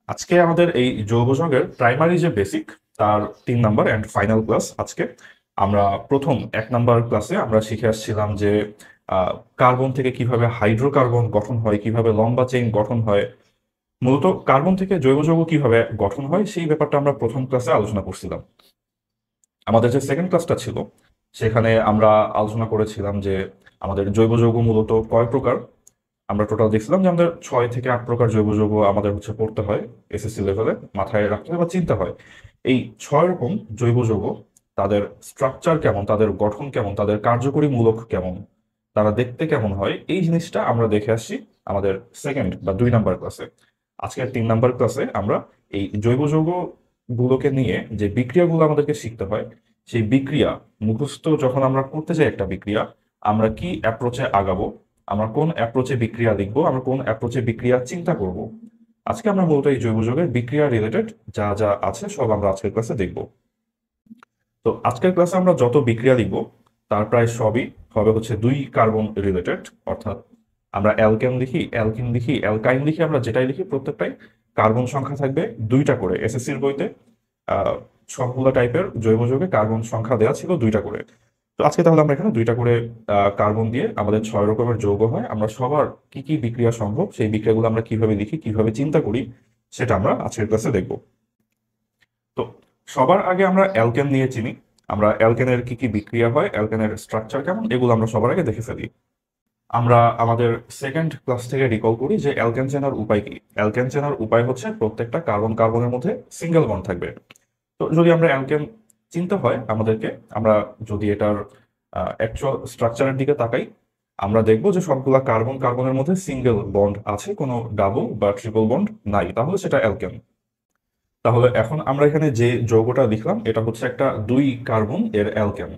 আজকে আমাদের এই যৌগযৌগের প্রাইমারি যে বেসিক তার 3 নাম্বার অ্যান্ড ফাইনাল ক্লাস আজকে। আমরা প্রথম 1 নাম্বার ক্লাসে আমরা শিখে আসছিলাম যে কার্বন থেকে কিভাবে হাইড্রোকার্বন গঠন হয়, কিভাবে লম্বা চেইন গঠন হয়, মূলত কার্বন থেকে জৈব যৌগ কিভাবে গঠন হয় সেই ব্যাপারটা আমরা প্রথম ক্লাসে আলোচনা করছিলাম। আমাদের যে সেকেন্ড ক্লাসটা ছিল সেখানে আমরা আলোচনা করেছিলাম যে আমাদের জৈব যৌগ মূলত কয় প্রকার। আমরা টোটাল দেখছিলাম যে আমাদের 6 থেকে 8 প্রকার জৈব যৌগ আমাদের পড়তে হয়, এসএসসি লেভেলে মাথায় রাখতে হয় বা চিন্তা হয়। এই 6 রকম জৈব যৌগ, তাদের স্ট্রাকচার কেমন, তাদের গঠন কেমন, তাদের কার্যকরী মূলক কেমন, তারা দেখতে কেমন হয়, এই জিনিসটা আমরা দেখে আসছি আমাদের সেকেন্ড বা 2 নাম্বার ক্লাসে। আজকের 3 নাম্বার ক্লাসে আমরা এই জৈব যৌগ গুলোকে নিয়ে যে বিক্রিয়াগুলো আমাদেরকে শিখতে হয়, সেই বিক্রিয়া মুখস্থ যখন আমরা করতে যাই একটা বিক্রিয়া, আমরা কি অ্যাপ্রোচে আগাবো, আমরা কোন অ্যাপ্রোচে বিক্রিয়া লিখবো, আমরা কোন অ্যাপ্রোচে বিক্রিয়া চিন্তা করব। আজকে আমরা মূলত এই জৈব যৌগের বিক্রিয়া রিলেটেড যা যা আছে সব আমরা আজকের ক্লাসে দেখব। তো আজকের ক্লাসে আমরা যত বিক্রিয়া লিখবো তার প্রায় সবই হবে 2 কার্বন রিলেটেড, অর্থাৎ আমরা অ্যালকেন লিখি, অ্যালকিন লিখি, অ্যালকাইন লিখি, আমরা যেটাই লিখি প্রত্যেকটাই কার্বন সংখ্যা থাকবে 2টা করে। এসএসসির বইতে আহ সবগুলো টাইপের জৈব যৌগে কার্বন সংখ্যা দেওয়া ছিল 2টা করে। তো আজকে তাহলে আমরা এখানে 2টা করে কার্বন দিয়ে আমাদের 6 রকমের যৌগ হয়, আমরা সবার কি কি বিক্রিয়া সম্ভব সেই বিক্রিয়াগুলো আমরা কিভাবে লিখি, কিভাবে চিন্তা করি, সেটা আমরা আজকের ক্লাসে দেখব। তো সবার আগে আমরা অ্যালকেন নিয়ে চিনি। আমরা অ্যালকেনের কি কি বিক্রিয়া হয়, অ্যালকেনের স্ট্রাকচার কেমন, এগুলো আমরা সবার আগে দেখে ফেলি। আমরা আমাদের সেকেন্ড ক্লাস থেকে রিকল করি যে অ্যালকেন চেনার উপায় কি। অ্যালকেন চেনার উপায় হচ্ছে প্রত্যেকটা কার্বন কার্বনের মধ্যে সিঙ্গেল বন্ড থাকবে। তো যদি আমরা অ্যালকেন চিনতে হয় আমাদেরকে, আমরা যদি এটার অ্যাকচুয়াল স্ট্রাকচারের দিকে তাকাই, আমরা দেখব যে সবগুলা কার্বন কার্বনের মধ্যে সিঙ্গেল বন্ড আছে, কোনো ডাবল বা ট্রিপল বন্ড নাই, তাহলে সেটা অ্যালকেন। তাহলে এখন আমরা এখানে যে যৌগটা লিখলাম এটা হচ্ছে একটা 2 কার্বন এর অ্যালকেন,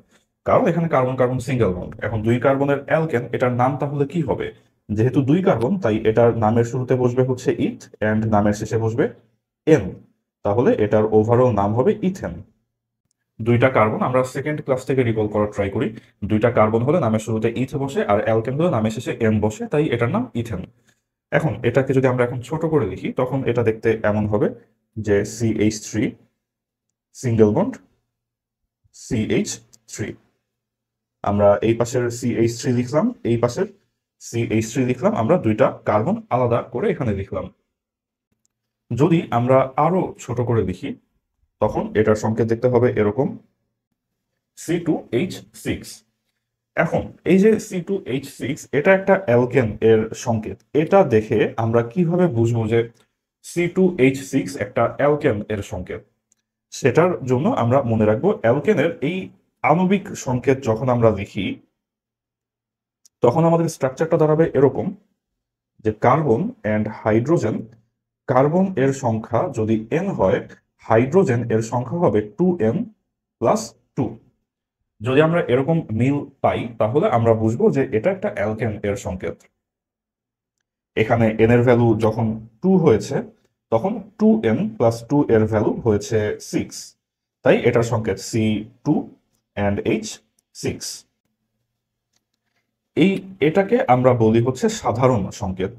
কারণ এখানে কার্বন কার্বন সিঙ্গেল বন্ড। এখন 2 কার্বনের অ্যালকেন, এটার নাম তাহলে কি হবে? যেহেতু 2 কার্বন তাই এটার নামের শুরুতে বসবে ইথ অ্যান্ড নামের শেষে বসবে এন, তাহলে এটার ওভারঅল নাম হবে ইথেন। 2টা কার্বন, আমরা সেকেন্ড ক্লাস থেকে রিকল করার ট্রাই করি। 2টা কার্বন হলে নামের শুরুতে ইথ বসে আর অ্যালকেন হলে নামের শেষে এন বসে, তাই এটার নাম ইথেন। এখন এটাকে যদি আমরা এখন ছোট করে লিখি তখন এটা দেখতে এমন হবে যে CH3 সিঙ্গেল বন্ড CH3। আমরা এই পাশের CH3 লিখলাম, এই পাশের CH3 লিখলাম, আমরা 2টা কার্বন আলাদা করে এখানে লিখলাম। যদি আমরা আরো ছোট করে লিখি তখন এটার সংকেত দেখতে হবে এরকম C2H6। এখন এই যে C2H6 এটা একটা অ্যালকেন এর সংকেত। এটা দেখে আমরা কিভাবে বুঝবো যে C2H6 একটা অ্যালকেন এর সংকেত? সেটার জন্য আমরা মনে রাখবো অ্যালকেনের এই আণবিক সংকেত যখন আমরা লিখি তখন আমাদের স্ট্রাকচারটা দাঁড়াবে এরকম যে কার্বন অ্যান্ড হাইড্রোজেন, কার্বন এর সংখ্যা যদি n হয়, হাইড্রোজেন এর সংখ্যা হবে 2n+2। যদি আমরা এরকম মিল পাই তাহলে আমরা বুঝবো যে এটা একটা অ্যালকেন এর সংকেত। এখানে n এর ভ্যালু যখন 2 হয়েছে তখন 2n+2 এর ভ্যালু হয়েছে 6, তাই এটার সংকেত C2H6। এটাকে আমরা বলি সাধারণ সংকেত।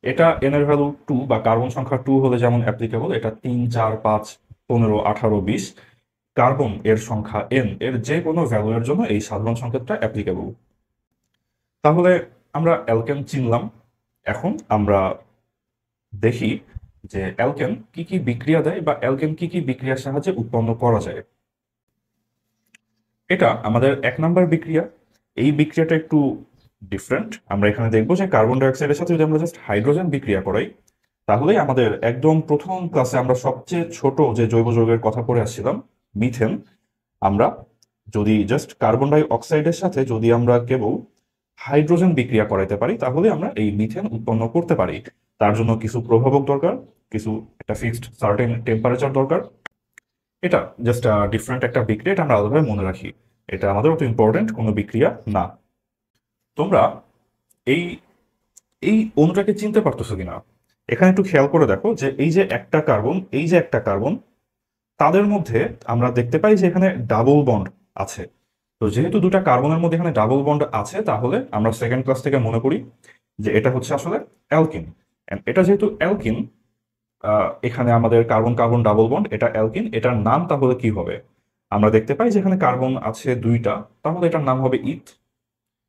এটা n এর ভ্যালু 2 বা কার্বন সংখ্যা 2 হলে যেমন অ্যাপ্লিকেবল, এটা 3, 4, 5, 15, 18, 20 কার্বন এর সংখ্যা n এর যে কোনো ভ্যালু এর জন্য এই সাধারণ সংকেতটা অ্যাপ্লিকেবল। তাহলে আমরা অ্যালকেন চিনলাম। এখন আমরা দেখি যে অ্যালকেন কি কি বিক্রিয়া দেয় বা অ্যালকেন কি কি বিক্রিয়ার সাহায্যে উৎপন্ন করা যায়। এটা আমাদের 1 নাম্বার বিক্রিয়া। এই বিক্রিয়াটা একটু ডিফারেন্ট। আমরা এখানে দেখবো যে কার্বন ডাইঅক্সাইডের সাথে যদি আমরা জাস্ট হাইড্রোজেন বিক্রিয়া করাই তাহলেই আমাদের একদম প্রথম ক্লাসে আমরা সবচেয়ে ছোট যে জৈব যৌগের কথা পড়ে আসছিলাম মিথেন, আমরা যদি জাস্ট কার্বন ডাই অক্সাইডের সাথে যদি আমরা কেবল হাইড্রোজেন বিক্রিয়া করাইতে পারি তাহলে আমরা এই মিথেন উৎপন্ন করতে পারি। তার জন্য কিছু প্রভাবক দরকার, কিছু একটা ফিক্সড সার্টেন টেম্পারেচার দরকার। এটা জাস্ট ডিফারেন্ট একটা বিক্রিয়া, এটা আমরা আলাদাভাবে মনে রাখি। এটা আমাদের অত ইম্পর্টেন্ট কোনো বিক্রিয়া না। তোমরা এই এই অণুটাকে চিনতে পারতেছো কিনা এখানে একটু খেয়াল করে দেখো যে এই যে একটা কার্বন, এই যে একটা কার্বন, তাদের মধ্যে আমরা দেখতে পাই যে এখানে ডাবল বন্ড আছে। তো যেহেতু 2টা কার্বনের মধ্যে এখানে ডাবল বন্ড আছে তাহলে আমরা সেকেন্ড ক্লাস থেকে মনে করি যে এটা আসলে অ্যালকিন। এটা যেহেতু অ্যালকিন, এখানে আমাদের কার্বন কার্বন ডাবল বন্ড, এটা অ্যালকিন, এটার নাম তাহলে কি হবে? আমরা দেখতে পাই যে এখানে কার্বন আছে দুইটা, তাহলে এটার নাম হবে ইথ।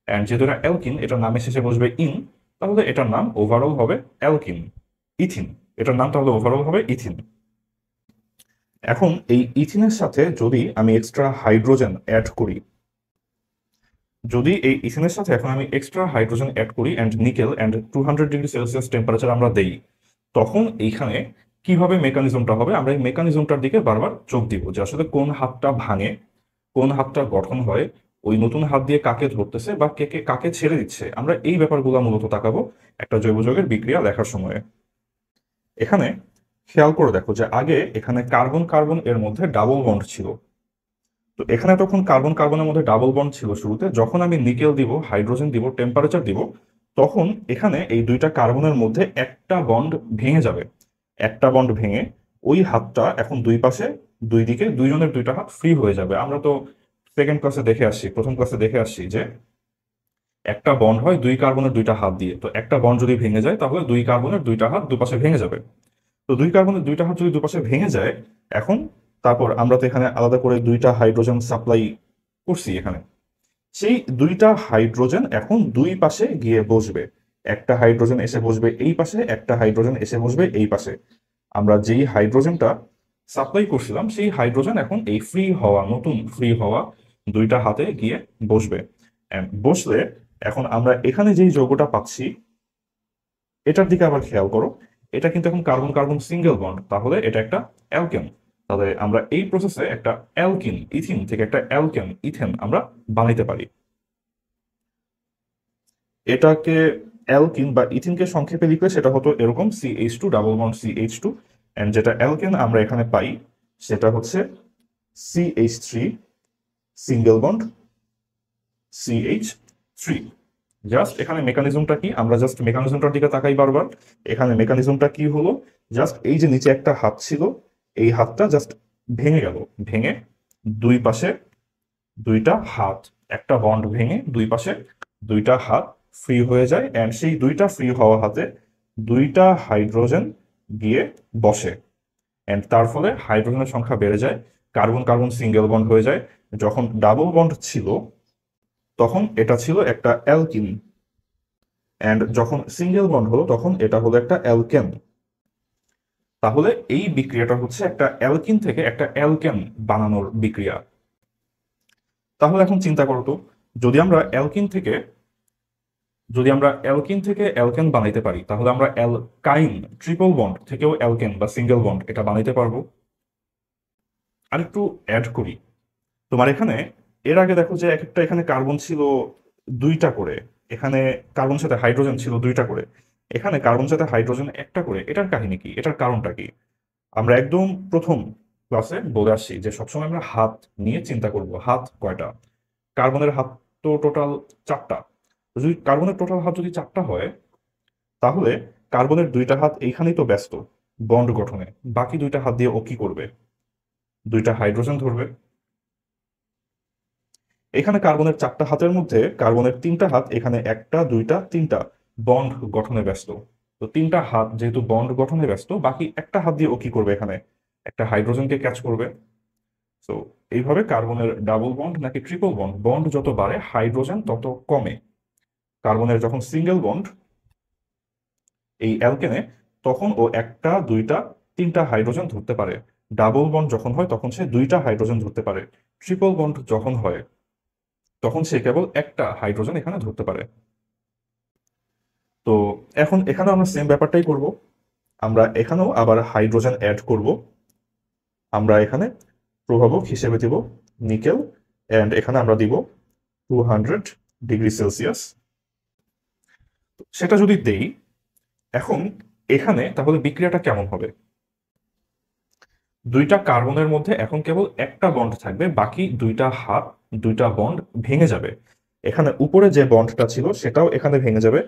অ্যান্ড যেহেতু এটা অ্যালকিন, এটার নামের শেষে বসবে ইন, তাহলে এটার নাম ওভারঅল হবে অ্যালকিন, ইথিন। এটার নাম তাহলে ওভারঅল হবে ইথিন। এখন এই ইথিনের সাথে যদি আমি এক্সট্রা হাইড্রোজেন অ্যাড করি, যদি এই ইথিনের সাথে এখন আমি এক্সট্রা হাইড্রোজেন অ্যাড করি and nickel and 200°C temperature আমরা দেই, তখন এইখানে কিভাবে মেকানিজমটা হবে, আমরা এই মেকানিজমটার দিকে বারবার চোখ দিব যে আসলে কোন হাতটা ভাঙে, কোন হাতটা গঠন হয়, ওই নতুন হাত দিয়ে কাকে ধরতেছে বা কে কে কাকে ছেড়ে দিচ্ছে, আমরা এই ব্যাপারগুলো মূলত তাকাবো একটা জৈব যৌগের বিক্রিয়া লেখার সময়ে। এখানে খেয়াল করে দেখো যে আগে এখানে কার্বন কার্বন এর মধ্যে ডাবল বন্ড ছিল। তো এখানে তখন কার্বন কার্বনের মধ্যে ডাবল বন্ড ছিল শুরুতে, যখন আমি নিকেল দিব, হাইড্রোজেন দিব, টেম্পারেচার দিব, তখন এখানে এই দুইটা কার্বনের মধ্যে একটা বন্ড ভেঙে যাবে। একটা বন্ড ভেঙে ওই হাতটা এখন দুই পাশে, দুই দিকে দুইজনের দুইটা হাত ফ্রি হয়ে যাবে। আমরা তো সেকেন্ড ক্লাসে দেখে আসছি, প্রথম ক্লাসে দেখে আসছি যে একটা বন্ড হয় দুই কার্বনের দুইটা হাত দিয়ে। তো একটা বন্ড যদি ভেঙে যায় তাহলে দুই কার্বনের দুইটা হাত দুপাশে ভেঙে যাবে। তো দুই কার্বনের দুইটা হাত যদি দুপাশে ভেঙে যায়, এখন তারপর আমরা তো এখানে আলাদা করে দুইটা হাইড্রোজেন সাপ্লাই করছি এখানে, সেই দুইটা হাইড্রোজেন এখন দুই পাশে গিয়ে বসবে। একটা হাইড্রোজেন এসে বসবে এই পাশে, একটা হাইড্রোজেন এসে বসবে এই পাশে। আমরা যেই হাইড্রোজেনটা সাপ্লাই করছিলাম সেই হাইড্রোজেন এখন এই ফ্রি হওয়া, নতুন ফ্রি হওয়া দুইটা হাতে গিয়ে বসবে। And বসলে এখন আমরা এখানে যেই যৌগটা পাচ্ছি, এটার দিকে আবার খেয়াল করো, এটা কিন্তু এখন কার্বন কার্বন সিঙ্গেল বন্ড, তাহলে এটা একটা অ্যালকেন। তাহলে আমরা এই প্রসেসে একটা অ্যালকিন, ইথিন থেকে একটা অ্যালকেন, ইথেন আমরা বানাইতে পারি। এটাকে অ্যালকিন বা ইথিনকে সংক্ষেপে লিখলে সেটা হতো এরকম CH2 double bond CH2, and যেটা অ্যালকেন আমরা এখানে পাই সেটা হচ্ছে CH3 single bond CH3। Just এখানে মেকানিজমটা কি, আমরা জাস্ট মেকানিজমটার দিকে তাকাই বারবার। এখানে মেকানিজমটা কি হলো, জাস্ট এই যে নিচে একটা হাত ছিল, এই হাতটা জাস্ট ভেঙে গেল, ভেঙে দুই পাশে দুইটা হাত, একটা বন্ড ভেঙে দুই পাশে দুইটা হাত ফ্রি হয়ে যায়। অ্যান্ড সেই দুইটা ফ্রি হওয়া হাতে দুইটা হাইড্রোজেন গিয়ে বসে, অ্যান্ড তার ফলে হাইড্রোজেনের সংখ্যা বেড়ে যায়, কার্বন কার্বন সিঙ্গেল বন্ড হয়ে যায়। যখন ডাবল বন্ড ছিল তখন এটা ছিল একটা অ্যালকিন, অ্যান্ড যখন সিঙ্গেল বন্ড হলো তখন এটা হলো একটা অ্যালকেন। তাহলে এই বিক্রিয়াটা হচ্ছে একটা অ্যালকিন থেকে একটা অ্যালকেন বানানোর বিক্রিয়া। তাহলে এখন চিন্তা করো তো, যদি আমরা অ্যালকিন থেকে অ্যালকেন বানাইতে পারি, তাহলে আমরা অ্যালকাইন ট্রিপল বন্ড থেকেও অ্যালকেন বা সিঙ্গেল বন্ড এটা বানাইতে পারবো। আর একটু অ্যাড করি, তোমার এখানে এর আগে দেখো যে এক একটা এখানে কার্বন ছিল দুইটা করে, এখানে কার্বন সাথে হাইড্রোজেন ছিল দুইটা করে, এখানে কার্বন সাথে হাইড্রোজেন একটা করে। এটার কাহিনী কি, এটার কারণটা কি? আমরা একদম প্রথম ক্লাসে বলে আসছি যে সবসময় আমরা হাত নিয়ে চিন্তা করব। হাত কয়টা? কার্বনের হাত তো টোটাল চারটা। তো যদি কার্বনের টোটাল হাত যদি চারটা হয়, তাহলে কার্বনের দুইটা হাত এইখানেই তো ব্যস্ত বন্ড গঠনে, বাকি দুইটা হাত দিয়ে ও কি করবে? দুইটা হাইড্রোজেন ধরবে। এখানে কার্বনের চারটা হাতের মধ্যে কার্বনের তিনটা হাত এখানে একটা দুইটা তিনটা বন্ড গঠনে ব্যস্ত। তো তিনটা হাত যেহেতু বন্ড গঠনে ব্যস্ত, বাকি একটা হাত দিয়ে ও কি করবে? এখানে একটা হাইড্রোজেনকে ক্যাচ করবে। তো এইভাবে কার্বনের ডাবল বন্ড নাকি ট্রিপল বন্ড, বন্ড যত বাড়ে হাইড্রোজেন তত কমে। কার্বনের যখন সিঙ্গেল বন্ড এই অ্যালকেনে, তখন ও একটা দুইটা তিনটা হাইড্রোজেন ধরতে পারে। ডাবল বন্ড যখন হয় তখন সে দুইটা হাইড্রোজেন ধরতে পারে। ট্রিপল বন্ড যখন হয় তখন সে কেবল একটা হাইড্রোজেন এখানে ধরতে পারে। তো এখন এখানে আমরা সেম ব্যাপারটাই করব, আমরা এখানেও আবার হাইড্রোজেন অ্যাড করব। আমরা এখানে প্রভাবক হিসেবে দিব নিকেল, অ্যান্ড এখানে আমরা দিব 200°C। সেটা যদি দেই এখন এখানে, তাহলে বিক্রিয়াটা কেমন হবে? দুইটা কার্বনের মধ্যে এখন কেবল একটা বন্ড থাকবে, বাকি দুইটা হাত, দুইটা বন্ড ভেঙে যাবে। এখানে উপরে যে বন্ডটা ছিল সেটাও এখানে ভেঙে যাবে,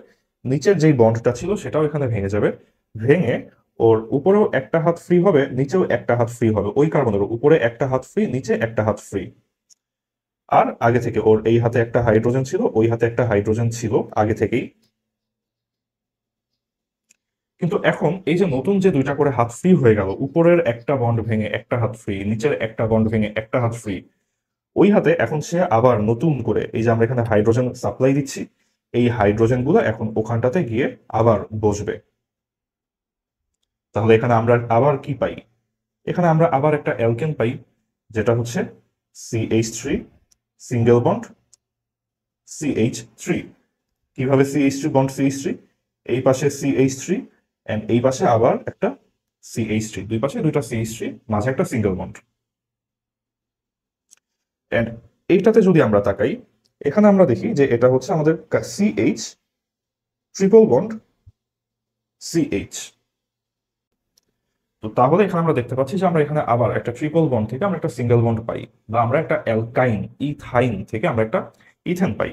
নিচের যেই বন্ডটা ছিল সেটাও এখানে ভেঙে যাবে। ভেঙে ওর উপরেও একটা হাত ফ্রি হবে, নিচেও একটা হাত ফ্রি হবে। ওই কার্বনের উপরে একটা হাত ফ্রি, নিচে একটা হাত ফ্রি। আর আগে থেকে ওর এই হাতে একটা হাইড্রোজেন ছিল, ওই হাতে একটা হাইড্রোজেন ছিল আগে থেকেই। কিন্তু এখন এই যে নতুন যে দুইটা করে হাত ফ্রি হয়ে গেল, উপরের একটা বন্ড ভেঙে একটা হাত ফ্রি, নিচের একটা বন্ড ভেঙে একটা হাত ফ্রি, ওই হাতে এখন সে আবার নতুন করে এই যে আমরা এখানে হাইড্রোজেন সাপ্লাই দিচ্ছি, এই হাইড্রোজেন গুলো এখন ওখানটাতে গিয়ে আবার বসবে। তাহলে এখানে আমরা আবার কি পাই? এখানে আমরা আবার একটা অ্যালকেন পাই, যেটা হচ্ছে CH3 সিঙ্গেল বন্ড CH3। কিভাবে CH3 বন্ড CH3? এই পাশে CH3 এন্ড এই পাশে আবার একটা CH3, দুই পাশে দুইটা CH3, মাঝে একটা সিঙ্গেল বন্ড। এন্ড এইটাতে যদি আমরা তাকাই, এখানে আমরা দেখি যে এটা হচ্ছে আমাদের CH ট্রিপল বন্ড CH। তো তাহলে এখানে আমরা দেখতে পাচ্ছি যে আমরা এখানে আবার একটা ট্রিপল বন্ড থেকে আমরা একটা সিঙ্গেল বন্ড পাই, বা আমরা একটা অ্যালকাইন ইথাইন থেকে আমরা একটা ইথেন পাই।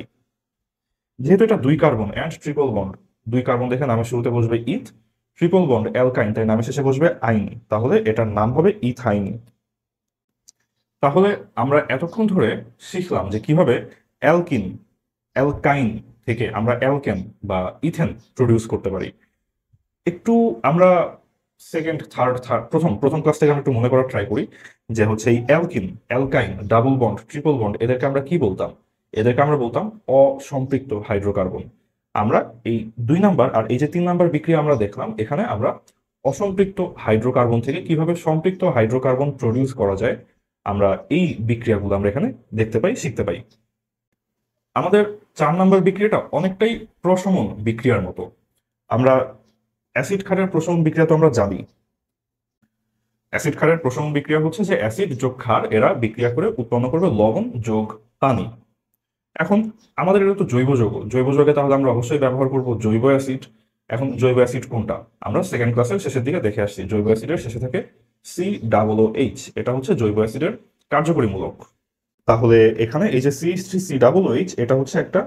যেহেতু এটা দুই কার্বন অ্যান্ড ট্রিপল বন্ড, দুই কার্বন দেখে নামের শুরুতে বসবে ইথ, ট্রিপল বন্ড অ্যালকাইন তাই নামের শেষে বসবে আইন, তাহলে এটার নাম হবে ইথাইন। তাহলে আমরা এতক্ষণ ধরে শিখলাম যে কিভাবে অ্যালকিন অ্যালকাইন থেকে আমরা অ্যালকেন বা ইথেন প্রডিউস করতে পারি। একটু আমরা সেকেন্ড থার্ড থার্ড প্রথম প্রথম ক্লাস থেকে আমরা একটু মনে করার ট্রাই করি যে হচ্ছে এই alkyne অ্যালকাইন double bond triple bond এদেরকে আমরা কি বলতাম? এদেরকে আমরা বলতাম অসম্পৃক্ত হাইড্রোকার্বন। আমরা এই 2 নাম্বার আর এই যে 3 নাম্বার বিক্রিয়া আমরা দেখলাম, এখানে আমরা অসম্পৃক্ত হাইড্রোকার্বন থেকে কিভাবে সম্পৃক্ত হাইড্রোকার্বন প্রডিউস করা যায়, আমরা এই বিক্রিয়াগুলো আমরা এখানে দেখতে পাই, শিখতে পাই। আমাদের 4 নাম্বার বিক্রিয়াটা অনেকটাই প্রশমন বিক্রিয়ার মতো। আমরা অ্যাসিড ক্ষারের প্রশমন বিক্রিয়া তো আমরা জানি। অ্যাসিড ক্ষারের প্রশমন বিক্রিয়া হচ্ছে যে অ্যাসিড যোগ ক্ষার এরা বিক্রিয়া করে উৎপন্ন করবে লবণ যোগ পানি। এখন আমাদের এটা তো জৈব যৌগ, জৈব যৌগে তাহলে আমরা অবশ্যই ব্যবহার করব জৈব অ্যাসিড। এখন জৈব অ্যাসিড কোনটা? আমরা সেকেন্ড ক্লাসের শেষের দিকে দেখে আসছি, জৈব অ্যাসিডের শেষে থাকে COOH, এটা হচ্ছে জৈব অ্যাসিডের কার্যকরী মূলক। তাহলে এখানে এই যে CH3COOH এটা হচ্ছে একটা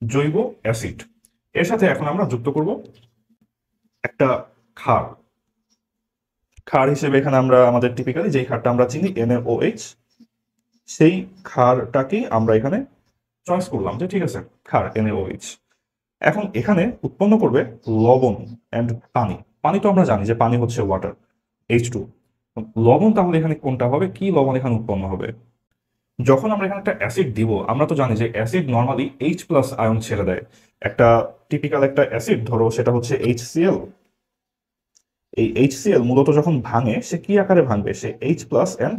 জৈব অ্যাসিড। এর সাথে এখন আমরা যুক্ত করব একটা ক্ষার। ক্ষার হিসেবে এখানে আমরা আমাদের টিপিক্যালি যেই ক্ষারটা আমরা চিনি NaOH, সেই ক্ষারটাকেই আমরা এখানে চয়েস করলাম যে ঠিক আছে ক্ষার NaOH। এখন এখানে উৎপন্ন করবে লবণ এন্ড পানি। পানি তো আমরা জানি যে পানি হচ্ছে ওয়াটার, H2। লবণ তাহলে এখানে কোনটা হবে? কি লবণ এখানে উৎপন্ন হবে? যখন আমরা এখানে একটা অ্যাসিড দিব, আমরা তো জানি যে অ্যাসিড নর্মালি H+ আয়ন ছেড়ে দেয়। একটা টিপিক্যাল একটা অ্যাসিড ধরো সেটা হচ্ছে HCl। এই HCl মূলত যখন ভাঙে সে কি আকারে ভাঙবে? সে H+ এন্ড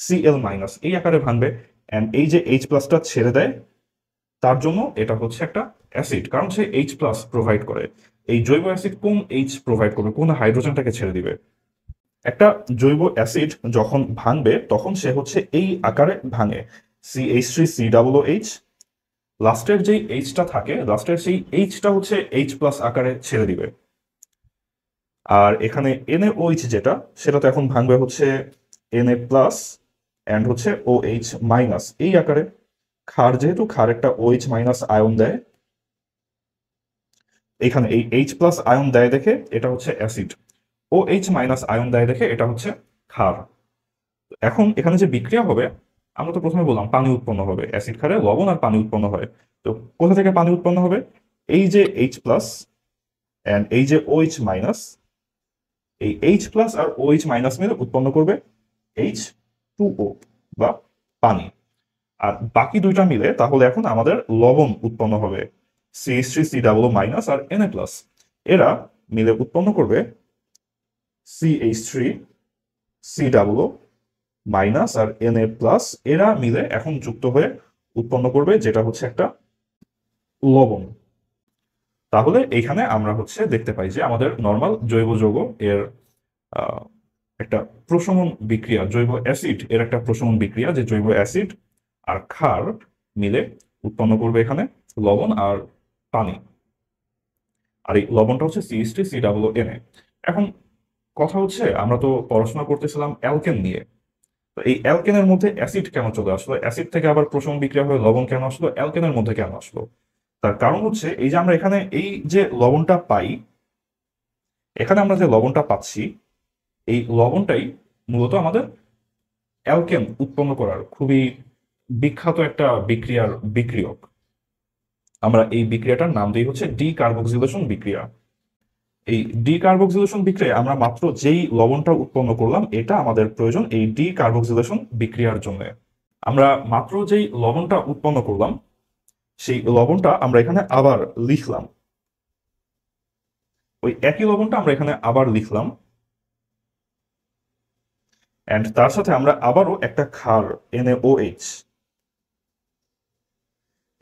Cl- এই আকারে ভাঙবে। এন্ড এই যে H+টা ছেড়ে দেয়, তার জন্য এটা হচ্ছে একটা অ্যাসিড, কারণ সে H+ প্রোভাইড করে। এই জৈব অ্যাসিড কোন H প্রোভাইড করবে? কোন হাইড্রোজেনটাকে ছেড়ে দিবে? একটা জৈব অ্যাসিড যখন ভাঙবে তখন সে হচ্ছে এই আকারে ভাঙে, CH3COOH। লাস্টের যেই Hটা থাকে, লাস্টের সেই Hটা হচ্ছে H+ আকারে ছেড়ে দিবে। আর এখানে NaOH যেটা, সেটা তো এখন ভাঙবে হচ্ছে Na+ এন্ড হচ্ছে OH- এই আকারে। ক্ষার যেহেতু ক্ষার একটা OH- আয়ন দেয়, এখানে এই H+ আয়ন দেয় দেখে এটা হচ্ছে অ্যাসিড, OH- আয়ন দেয় দেখে এটা হচ্ছে ক্ষার। এখন এখানে যে বিক্রিয়া হবে, আমরা তো প্রথমে বললাম পানি উৎপন্ন হবে, অ্যাসিড ক্ষারে লবণ আর পানি উৎপন্ন হয়। তো কোথা থেকে পানি উৎপন্ন হবে? এই যে H+ এন্ড এই যে OH-, এই H+ আর OH- মিলে উৎপন্ন করবে H2O বা পানি। আর বাকি দুইটা মিলে তাহলে এখন আমাদের লবণ উৎপন্ন হবে, CH3COO- আর Na+। এরা মিলে উৎপন্ন করবে CH3COO- আর Na+। এরা মিলে এখন যুক্ত হয়ে উৎপন্ন করবে যেটা হচ্ছে একটা লবণ। তাহলে এইখানে আমরা হচ্ছে দেখতে পাই যে আমাদের নর্মাল জৈব যৌগ এর আহ, একটা প্রশমন বিক্রিয়া, জৈব অ্যাসিড এর একটা প্রশমন বিক্রিয়া, যে জৈব অ্যাসিড আর ক্ষার মিলে উৎপন্ন করবে এখানে লবণ আর পানি। আর এই লবণটা হচ্ছে CH3COONA। এখন কথা হচ্ছে আমরা তো পড়াশোনা করতেছিলাম অ্যালকেন নিয়ে, তো এই অ্যালকেনের মধ্যে অ্যাসিড কেন চলে আসলো? অ্যাসিড থেকে আবার প্রশমন বিক্রিয়া হয়ে লবণ কেন আসলো? অ্যালকেনের মধ্যে কেন আসলো? তার কারণ হচ্ছে এই যে আমরা এখানে এই যে লবণটা পাই, এখানে আমরা যে লবণটা পাচ্ছি, এই লবণটাই মূলত আমাদের অ্যালকেন উৎপন্ন করার খুবই বিখ্যাত একটা বিক্রিয়ার বিক্রিয়ক। আমরা এই বিক্রিয়াটার নাম দিই হচ্ছে ডিকার্বক্সিলেশন বিক্রিয়া। এই ডিকার্বক্সিলেশন বিক্রিয়ায় আমরা মাত্র যেই লবণটা উৎপন্ন করলাম এটা আমাদের প্রয়োজন এই ডিকার্বক্সিলেশন বিক্রিয়ার জন্য। আমরা মাত্র যেই লবণটা উৎপন্ন করলাম সেই লবণটা আমরা এখানে আবার লিখলাম, ওই একই লবণটা আমরা এখানে আবার লিখলাম, এন্ড তার সাথে আমরা আবারও একটা ক্ষার NaOH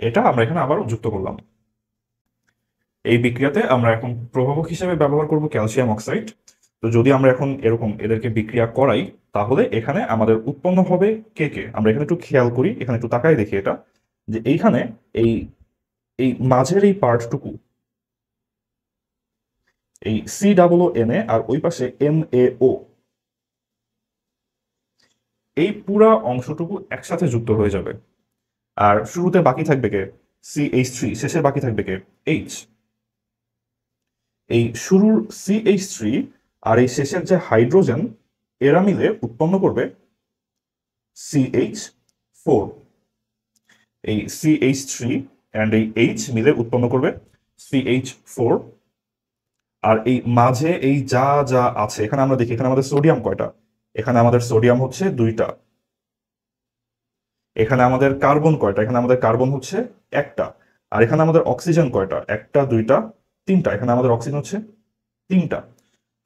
এটা আমরা এখানে আবারও যুক্ত করলাম। এই বিক্রিয়াতে আমরা এখন প্রভাবক হিসেবে ব্যবহার করব ক্যালসিয়াম অক্সাইড। তো যদি আমরা এখন এরকম এদেরকে বিক্রিয়া করাই তাহলে এখানে আমাদের উৎপন্ন হবে কে কে। আমরা এখানে একটু খেয়াল করি, এখানে একটু তাকাই দেখি এটা, যে এইখানে এই এই মাঝের এই পার্টটুকু এই COO আর ওই পাশে MaO এই পুরা অংশটুকু একসাথে যুক্ত হয়ে যাবে। আর শুরুতে বাকি থাকবে কে? CH3, শেষে বাকি থাকবে কে? H। এই শুরুর CH3 আর এই শেষের যে হাইড্রোজেন এরা মিলে উৎপন্ন করবে CH4। এই CH3 অ্যান্ড এই H মিলে উৎপন্ন করবে CH4। আর এই মাঝে এই যা যা আছে এখানে আমরা দেখি, এখানে আমাদের সোডিয়াম কয়টা? এখানে আমাদের সোডিয়াম হচ্ছে 2টা। এখানে আমাদের কার্বন কয়টা? এখানে আমাদের কার্বন হচ্ছে 1টা। আর এখানে আমাদের অক্সিজেন কয়টা? 1টা 2টা 3টা। এখানে আমাদের অক্সিজেন হচ্ছে 3টা।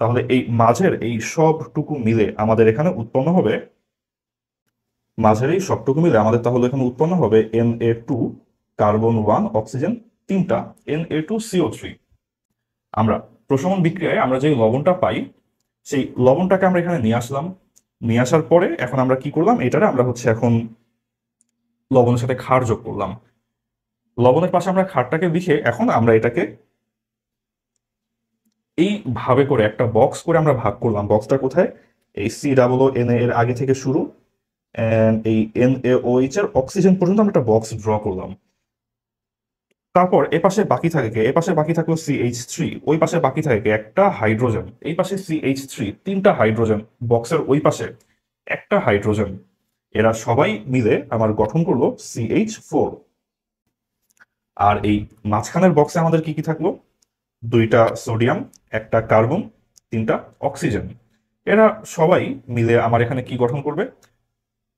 তাহলে এই মাঝের এই সবটুকু মিলে আমাদের এখানে উৎপন্ন হবে, মাঝের এই সবটুকু মিলে আমাদের তাহলে এখানে উৎপন্ন হবে Na2 কার্বন 1 অক্সিজেন 3টা Na2CO3। আমরা প্রশমন বিক্রিয়ায় আমরা যে লবণটা পাই সেই লবণটাকে আমরা এখানে নিয়ে আসলাম, নিয়ে আসার পরে এখন আমরা কি করলাম, এটারে আমরা হচ্ছে এখন লবণের সাথে ক্ষার যোগ করলাম। লবণের পাশে আমরা ক্ষারটাকে লিখে এখন আমরা এটাকে এইভাবে করে একটা বক্স করে আমরা ভাগ করলাম। বক্সটা কোথায়? এই COO এর আগে থেকে শুরু এন্ড এই NaOH এর অক্সিজেন পর্যন্ত আমরা একটা বক্স ড্র করলাম। তারপর এ পাশে বাকি থাকে কে? এ পাশে বাকি থাকলো CH3, ওই পাশে বাকি থাকে কে? একটা হাইড্রোজেন। এই পাশে CH3, 3টা হাইড্রোজেন, বক্সের ওই পাশে একটা হাইড্রোজেন। এরা সবাই মিলে আমার গঠন করলো CH4। আর এই মাঝখানের বক্সে আমাদের কি কি থাকলো? 2টা সোডিয়াম, একটা কার্বন, 3টা অক্সিজেন। এরা সবাই মিলে আমার এখানে কি গঠন করবে?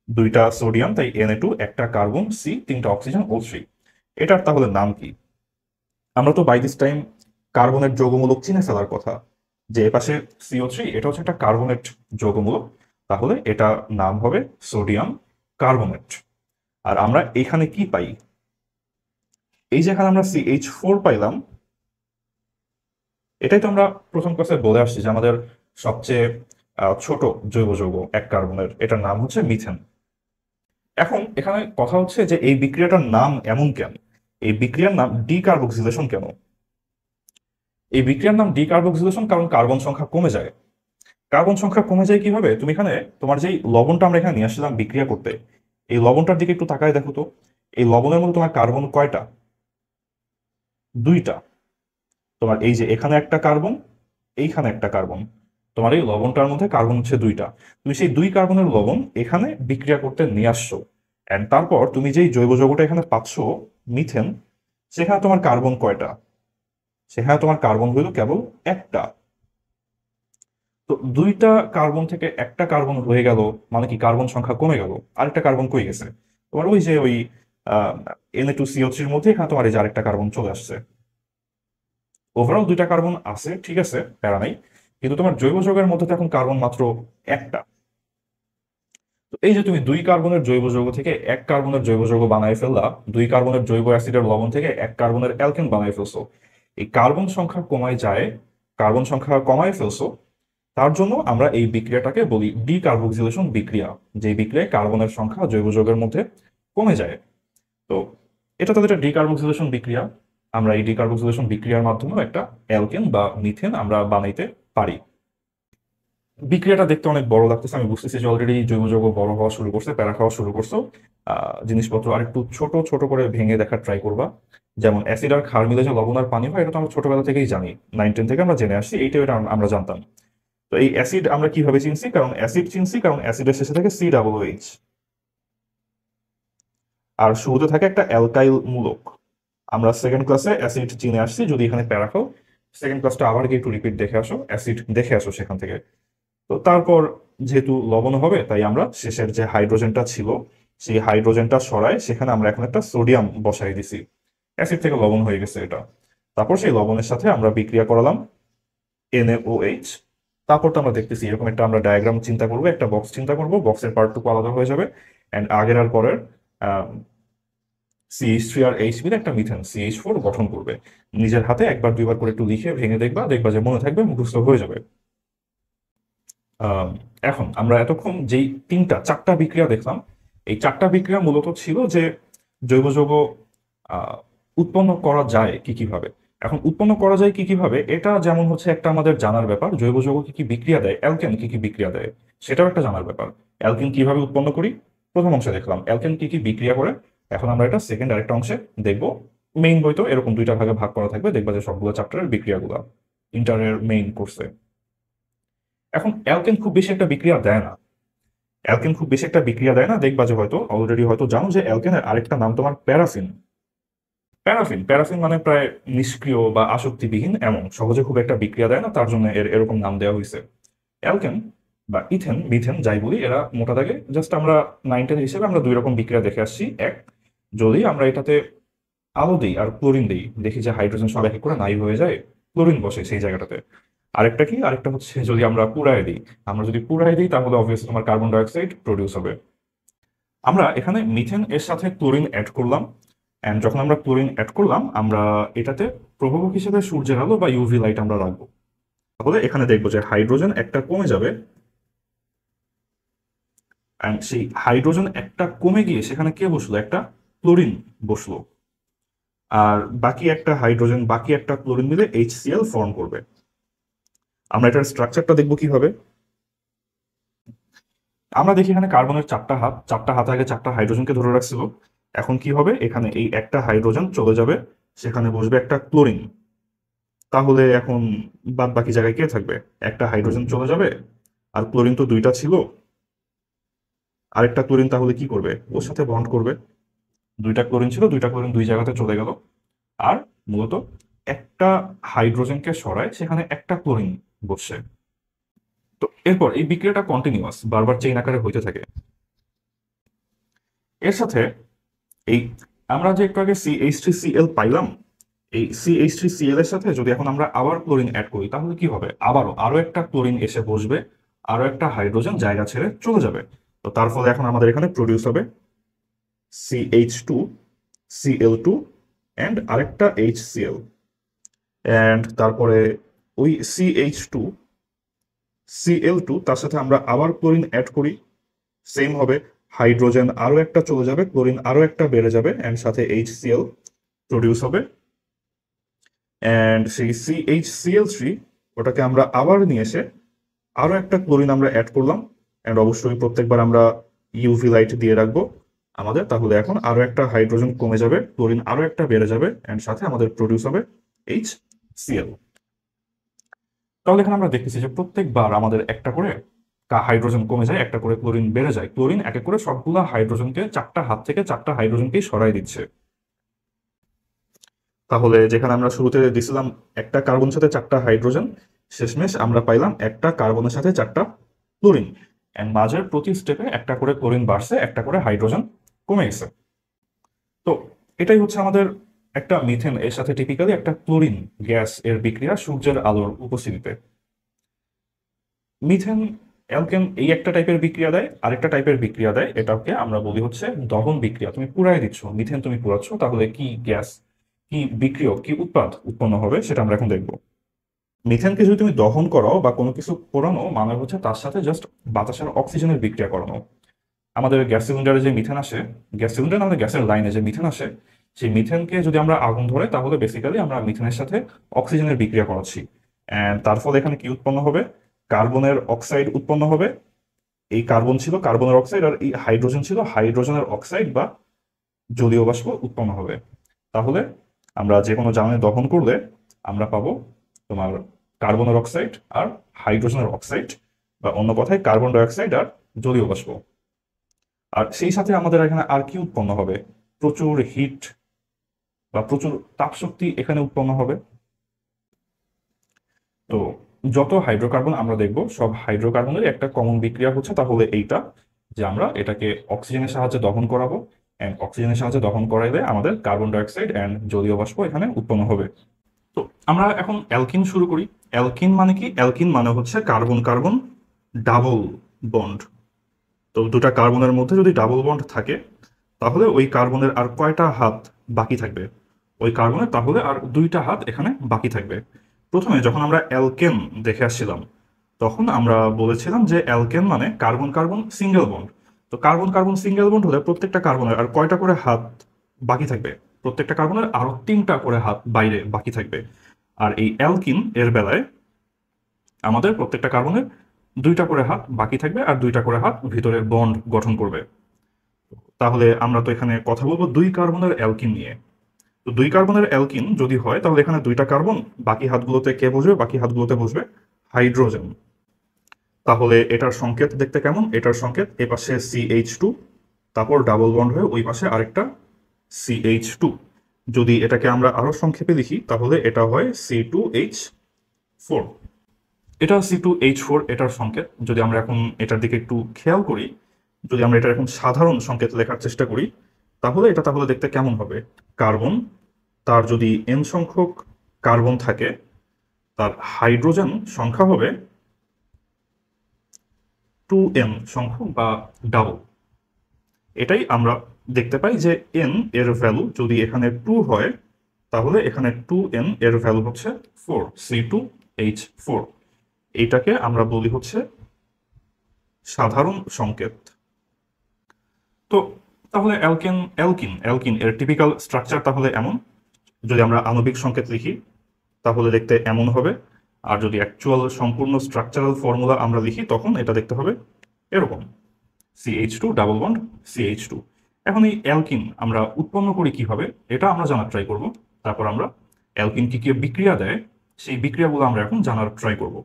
2টা সোডিয়াম, তাই Na2, একটা কার্বন, C, 3টা অক্সিজেন, O3। এটার তাহলে নাম কি? আমরা তো বাই দিস টাইম কার্বনের যৌগমূলক চিনে ফেলার কথা, যে এপাশে CO3 এটা হচ্ছে একটা কার্বনেট যৌগমূলক, তাহলে এটা নাম হবে সোডিয়াম কার্বনেট। আর আমরা এখানে কি পাই? এই যে এখানে আমরা CH4 পাইলাম, এটাই তো আমরা প্রথম ক্লাসে বলে আসছি যে আমাদের সবচেয়ে ছোট জৈব যৌগ এক কার্বনের, এটার নাম হচ্ছে মিথেন। এখন এখানে কথা হচ্ছে যে এই বিক্রিয়াটার নাম এমন কেন? এই বিক্রিয়ার নাম ডিকার্বক্সিলেশন কেন? এই বিক্রিয়ার নাম ডিকার্বক্সিলেশন কারণ কার্বন সংখ্যা কমে যায়। কার্বন সংখ্যা কমে যায় কিভাবে? তুমি এখানে তোমার যেই লবণটা আমরা এখানে নিয়ে আসছিলাম বিক্রিয়া করতে, এই লবণটার দিকে একটু তাকায় দেখো তো, এই লবণের মধ্যে তোমার কার্বন কয়টা? 2টা। তোমার এই যে এখানে একটা কার্বন, এইখানে একটা কার্বন, তোমার এই লবণটার মধ্যে কার্বন হচ্ছে 2টা। তুমি সেই 2 কার্বনের লবণ এখানে বিক্রিয়া করতে নিয়ে আসছো, এন্ড তারপর তুমি যেই জৈব যৌগটা এখানে পাচ্ছ মিথেন, সেখানে তোমার কার্বন কয়টা? সেখানে তোমার কার্বন হইল কেবল একটা। তো 2টা কার্বন থেকে একটা কার্বন হয়ে গেল মানে কি কার্বন সংখ্যা কমে গেল। আরেকটা কার্বন কই গেছে? তোমার ওই যে ওই Na2CO3 এর মধ্যে এখানে তোমার এই যে আরেকটা কার্বন চলে আসছে। ওভারঅল 2টা কার্বন আছে, ঠিক আছে, প্যারা নাই, কিন্তু তোমার জৈব যৌগের মধ্যে তো এখন কার্বন মাত্র একটা। তো এই যে তুমি 2 কার্বনের জৈব যৌগ থেকে 1 কার্বনের জৈব যৌগ বানায় ফেললা, 2 কার্বনের জৈব অ্যাসিডের লবণ থেকে 1 কার্বনের অ্যালকেন বানায় ফেলছো। এই কার্বন সংখ্যা কমায় যায়, কার্বন সংখ্যা কমায় ফেলছো, তার জন্য আমরা এই বিক্রিয়াটাকে বলি ডিকার্বক্সিলেশন বিক্রিয়া, যে বিক্রিয়ায় কার্বনের সংখ্যা জৈব যৌগের মধ্যে কমে যায়। তো এটা তাদের একটা ডিকার্বক্সিলেশন বিক্রিয়া। আমরা এই ডিকার্বক্সিলেশন বিক্রিয়ার মাধ্যমে একটা অ্যালকেন বা মিথেন আমরা বানাইতে পারি। বিক্রিয়াটা দেখতে অনেক বড় লাগতেছে, আমি বুঝতেছি যে অলরেডি জৈব যৌগ বড় হওয়া শুরু করছে, প্যারা খাওয়া শুরু করছো। জিনিসপত্র আর একটু ছোট ছোট করে ভেঙে দেখার ট্রাই করবা। যেমন অ্যাসিড আর ক্ষার মিলে যে লবণ আর পানি হয়, এটা তো আমরা ছোটবেলা থেকেই জানি, 9-10 থেকে আমরা জেনে আসছি, এইটাও এটা আমরা জানতাম। তো এই অ্যাসিড আমরা কিভাবে চিনছি? কারণ অ্যাসিড চিনছি কারণ অ্যাসিডের শেষে থাকে COOH, আর শুরুতে থাকে একটা অ্যালকাইল মূলক। আমরা সেকেন্ড ক্লাসে অ্যাসিড চিনে আসছি, যদি এখানে প্যারা খাও সেকেন্ড ক্লাসটা আবার গিয়ে একটু রিপিট দেখে আসো, অ্যাসিড দেখে আসো সেখান থেকে। তো তারপর যেহেতু লবণ হবে, তাই আমরা শেষের যে হাইড্রোজেনটা ছিল সেই হাইড্রোজেনটা সরায় সেখানে আমরা এখন একটা সোডিয়াম বসাই দিছি। অ্যাসিড থেকে লবণ হয়ে গেছে এটা। তারপর সেই লবণের সাথে আমরা বিক্রিয়া করালাম NaOH। তারপর তো আমরা দেখতেছি এরকম একটা আমরা ডায়াগ্রাম চিন্তা করবো, একটা বক্স চিন্তা করবো, বক্সের পার্টটুকু আলাদা হয়ে যাবে অ্যান্ড আগের আর পরের CH3 আর H মিলে একটা মিথেন CH4 গঠন করবে। নিজের হাতে একবার দুইবার করে একটু লিখে ভেঙে দেখবা, দেখবা যে মনে থাকবে, মুখস্থ হয়ে যাবে। আহ, এখন আমরা এতক্ষণ যেই চারটা বিক্রিয়া দেখলাম, এই চারটা বিক্রিয়া মূলত ছিল যে জৈব যৌগ আহ, উৎপন্ন করা যায় কি কিভাবে। এখন উৎপন্ন করা যায় কি কিভাবে, এটা যেমন হচ্ছে একটা আমাদের জানার ব্যাপার, জৈব যৌগ কি কি বিক্রিয়া দেয়, অ্যালকেন কি কি বিক্রিয়া দেয়, সেটাও একটা জানার ব্যাপার। অ্যালকেন কিভাবে উৎপন্ন করি প্রথম অংশে দেখলাম, অ্যালকেন কি কি বিক্রিয়া করে। এখন আমরা এটা সেকেন্ড আরেকটা অংশে দেখবো। মেইন বই তো এরকম দুইটা ভাগে ভাগ করা থাকবে, দেখবা যে সবগুলো চ্যাপ্টারের বিক্রিয়াগুলো ইন্টারের মেইন কোর্সে। এখন অ্যালকেন খুব বেশি একটা বিক্রিয়া দেয় না, অ্যালকেন খুব বেশি একটা বিক্রিয়া দেয় না। দেখবা যে হয়তো অলরেডি হয়তো জানো যে অ্যালকেনের আরেকটা নাম তোমার প্যারাফিন। প্যারাফিন প্যারাফিন মানে প্রায় নিষ্ক্রিয় বা আসক্তিবিহীন, এমন সহজে খুব একটা বিক্রিয়া দেয় না, তার জন্য এরকম নাম দেওয়া হয়েছে। অ্যালকেন বা ইথেন মিথেন যাই বলি, এরা মোটা দাগে জাস্ট আমরা 9-10 হিসেবে আমরা দুই রকম বিক্রিয়া দেখে আসছি। এক, যদি আমরা এটাতে আলো দিই আর ক্লোরিন দিই, দেখি যে হাইড্রোজেন সব এক এক করে নাই হয়ে যায়, ক্লোরিন বসে সেই জায়গাটাতে। আরেকটা কি, আরেকটা হচ্ছে যদি আমরা পুড়ায় দিই, আমরা যদি পুড়ায় দিই তাহলে অবভিয়াসলি তোমার কার্বন ডাইঅক্সাইড প্রডিউস হবে। আমরা এখানে মিথেন এর সাথে ক্লোরিন অ্যাড করলাম, অ্যান্ড যখন আমরা ক্লোরিন অ্যাড করলাম, আমরা এটাতে প্রভাবক হিসেবে সূর্যের আলো বা ইউভি লাইট আমরা রাখবো। তাহলে এখানে দেখবো যে হাইড্রোজেন একটা কমে যাবে, অ্যান্ড সেই হাইড্রোজেন একটা কমে গিয়ে সেখানে কে বসলো, একটা ক্লোরিন বসলো। আর বাকি একটা হাইড্রোজেন বাকি একটা ক্লোরিন মিলে HCl ফর্ম করবে। আমরা এটার স্ট্রাকচারটা দেখবো কিভাবে। আমরা দেখি এখানে কার্বনের চারটা হাত, চারটা হাত আগে চারটা হাইড্রোজেনকে ধরে রাখছিল। এখন কি হবে, এখানে এই একটা হাইড্রোজেন চলে যাবে, সেখানে বসবে একটা ক্লোরিন। তাহলে এখন বাদ বাকি জায়গায় কে থাকবে, একটা হাইড্রোজেন চলে যাবে, আর ক্লোরিন তো দুইটা ছিল, আরেকটা ক্লোরিন তাহলে কি করবে, ওর সাথে বন্ড করবে। দুইটা ক্লোরিন ছিল, দুইটা ক্লোরিন দুই জায়গাতে চলে গেল, আর মূলত একটা হাইড্রোজেনকে সরায় সেখানে একটা ক্লোরিন বসছে। তো এরপর এই বিক্রিয়াটা কন্টিনিউয়াস, বারবার চেইন আকারে হইতে থাকে। এর সাথে এই আমরা যে একটু আগে CH3Cl পাইলাম, এই CH3Cl এর সাথে যদি এখন আমরা আবার ক্লোরিন অ্যাড করি, তাহলে কি হবে, আরো একটা ক্লোরিন এসে বসবে, আরো একটা হাইড্রোজেন জায়গা ছেড়ে চলে যাবে। তো তার ফলে এখন আমাদের এখানে প্রডিউস হবে CH2Cl2 অ্যান্ড আরেকটা HCl। অ্যান্ড তারপরে ওই CH2Cl2 তার সাথে আমরা আবার ক্লোরিন অ্যাড করি, সেম হবে, হাইড্রোজেন আরো একটা চলে যাবে, ক্লোরিন আরো একটা বেড়ে যাবে, অ্যান্ড সাথে HCl প্রডিউস হবে। অ্যান্ড সেই CHCl3 ওটাকে আমরা আবার নিয়ে এসে আরো একটা ক্লোরিন আমরা অ্যাড করলাম, অ্যান্ড অবশ্যই প্রত্যেকবার আমরা ইউভি লাইট দিয়ে রাখবো আমাদের। তাহলে এখন আরো একটা হাইড্রোজেন কমে যাবে, ক্লোরিন আরো একটা বেড়ে যাবে, অ্যান্ড সাথে আমাদের প্রডিউস হবে HCl। তাহলে এখানে আমরা দেখতেছি যে প্রত্যেকবার আমাদের একটা করে হাইড্রোজেন কমে যায়, একটা করে ক্লোরিন বেড়ে যায়, ক্লোরিন এক এক করে সবগুলা হাইড্রোজেনকে চারটা হাত থেকে চারটা হাইড্রোজেনকেই সরাই দিচ্ছে। তাহলে যেখানে আমরা শুরুতে দিছিলাম একটা কার্বনের সাথে চারটা হাইড্রোজেন, শেষমেশ আমরা পাইলাম একটা কার্বনের সাথে চারটা ক্লোরিন, এন্ড মাঝের প্রতি স্টেপে একটা করে ক্লোরিন বাড়ছে, একটা করে হাইড্রোজেন কমে গেছে। তো এটাই হচ্ছে আমাদের একটা মিথেন এর সাথে টিপিক্যালি একটা ক্লোরিন গ্যাস এর বিক্রিয়া সূর্যের আলোর উপস্থিতিতে। মিথেন অ্যালকেন এই একটা টাইপের বিক্রিয়া দেয়, আরেকটা টাইপের বিক্রিয়া দেয়, এটাকে আমরা বলি হচ্ছে দহন বিক্রিয়া। তুমি পুড়াই দিচ্ছ, মিথেন তুমি পুড়াচ্ছ, তাহলে কি গ্যাস, কি বিক্রিয়ক, কি উৎপাদ উৎপন্ন হবে সেটা আমরা এখন দেখবো। মিথেনকে যদি তুমি দহন করো বা কোনো কিছু পোড়ানো, মানে হচ্ছে তার সাথে জাস্ট বাতাসের অক্সিজেনের বিক্রিয়া করানো। আমাদের গ্যাস সিলিন্ডারে যে মিথেন আসে, গ্যাস সিলিন্ডার আমাদের গ্যাসের লাইনে যে মিথেন আসে, সেই মিথেনকে যদি আমরা আগুন ধরে, তাহলে বেসিক্যালি আমরা মিথেনের সাথে অক্সিজেনের বিক্রিয়া করাচ্ছি। অ্যান্ড তার ফলে এখানে কি উৎপন্ন হবে, কার্বনের অক্সাইড উৎপন্ন হবে। এই কার্বন ছিল কার্বনের অক্সাইড, আর এই হাইড্রোজেন ছিল হাইড্রোজেনের অক্সাইড বা জলীয় বাষ্প উৎপন্ন হবে। তাহলে আমরা যে কোনো জ্বালানি দহন করলে আমরা পাবো তোমার কার্বনের অক্সাইড আর হাইড্রোজেনের অক্সাইড, বা অন্য কথায় কার্বন ডাইঅক্সাইড আর জলীয় বাষ্প। আর সেই সাথে আমাদের এখানে আর কি উৎপন্ন হবে, প্রচুর হিট বা প্রচুর তাপ শক্তি এখানে উৎপন্ন হবে। তো যত হাইড্রোকার্বন আমরা দেখব সব হাইড্রোকার্বনের একটা কমন বিক্রিয়া হচ্ছে তাহলে এইটা, যে আমরা এটাকে অক্সিজেনের সাহায্যে দহন করাবো, অ্যান্ড অক্সিজেনের সাহায্যে দহন করাইলে আমাদের কার্বন ডাইঅক্সাইড অ্যান্ড জলীয় বাষ্প এখানে উৎপন্ন হবে। তো আমরা এখন অ্যালকিন শুরু করি। অ্যালকিন মানে কি? অ্যালকিন মানে হচ্ছে কার্বন কার্বন ডাবল বন্ড। তো দুটা কার্বনের মধ্যে যদি ডাবল বন্ড থাকে তাহলে ওই কার্বনের আর কয়টা হাত বাকি থাকবে? ওই কার্বনের তাহলে আর দুইটা হাত এখানে বাকি থাকবে। প্রথমে যখন আমরা অ্যালকেন দেখে আসছিলাম তখন আমরা বলেছিলাম যে অ্যালকেন মানে কার্বন কার্বন সিঙ্গেল বন্ড। তো কার্বন কার্বন সিঙ্গেল বন্ড হলে প্রত্যেকটা কার্বনের আর কয়টা করে হাত বাকি থাকবে? প্রত্যেকটা কার্বনের আরো 3টা করে হাত বাইরে বাকি থাকবে। আর এই অ্যালকিন এর বেলায় আমাদের প্রত্যেকটা কার্বনের 2টা করে হাত বাকি থাকবে আর 2টা করে হাত ভিতরে বন্ড গঠন করবে। তাহলে আমরা তো এখানে কথা বলবো 2 কার্বনের অ্যালকিন নিয়ে। তো 2 কার্বনের অ্যালকিন যদি হয় তাহলে এখানে 2টা কার্বন, বাকি হাতগুলোতে কে বসবে? বাকি হাতগুলোতে বসবে হাইড্রোজেন। তাহলে এটার সংকেত দেখতে কেমন? এটার সংকেত এ পাশে CH2, তারপর ডাবল বন্ড হয়ে ওই পাশে আরেকটা CH2। যদি এটাকে আমরা আরো সংক্ষেপে লিখি তাহলে এটা হয় C2H4। এটা C2H4 এটার সংকেত। যদি আমরা এখন এটার দিকে একটু খেয়াল করি, যদি আমরা এটার এখন সাধারণ সংকেত লেখার চেষ্টা করি তাহলে এটা তাহলে দেখতে কেমন হবে? কার্বন, তার যদি n সংখ্যক কার্বন থাকে তার হাইড্রোজেন সংখ্যা হবে 2n সংখ্যক বা ডাবল। এটাই আমরা দেখতে পাই যে n এর ভ্যালু যদি এখানে 2 হয় তাহলে এখানে 2n এর ভ্যালু হচ্ছে 4, C2H4। এইটাকে আমরা বলি হচ্ছে সাধারণ সংকেত। তো তাহলে অ্যালকিন এর টিপিক্যাল স্ট্রাকচার তাহলে এমন। যদি আমরা আণবিক সংকেত লিখি তাহলে দেখতে এমন হবে, আর যদি অ্যাকচুয়াল সম্পূর্ণ স্ট্রাকচারাল ফর্মুলা আমরা লিখি তখন এটা দেখতে হবে এরকম, CH2 ডাবল বন্ড CH2। এখন এই অ্যালকিন আমরা উৎপন্ন করি কিভাবে এটা আমরা জানার ট্রাই করব। তারপর আমরা অ্যালকিন কি কি বিক্রিয়া দেয় সেই বিক্রিয়াগুলো আমরা এখন জানার ট্রাই করব।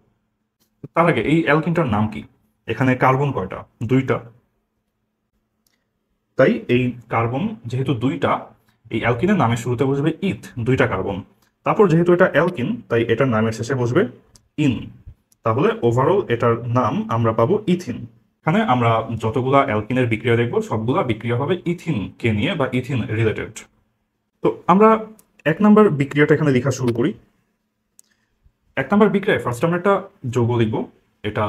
তার আগে এই অ্যালকিনটার নাম কি? এখানে কার্বন কয়টা? 2টা। তাই এই কার্বন যেহেতু 2টা, এই অ্যালকিনের নামের শুরুতে বসবে ইথ, 2টা কার্বন। তারপর যেহেতু এটা অ্যালকিন তাই এটার নামের শেষে বসবে ইন। তাহলে ওভারঅল এটার নাম আমরা পাবো ইথিন। এখানে আমরা যতগুলা অ্যালকিনের বিক্রিয়া দেখবো সবগুলা বিক্রিয়া হবে ইথিনকে নিয়ে বা ইথিন রিলেটেড। তো আমরা 1 নাম্বার বিক্রিয়াটা এখানে লেখা শুরু করি। 1 নাম্বার বিক্রিয়ায় ফার্স্ট আমরা একটা যৌগ লিখবো। এটা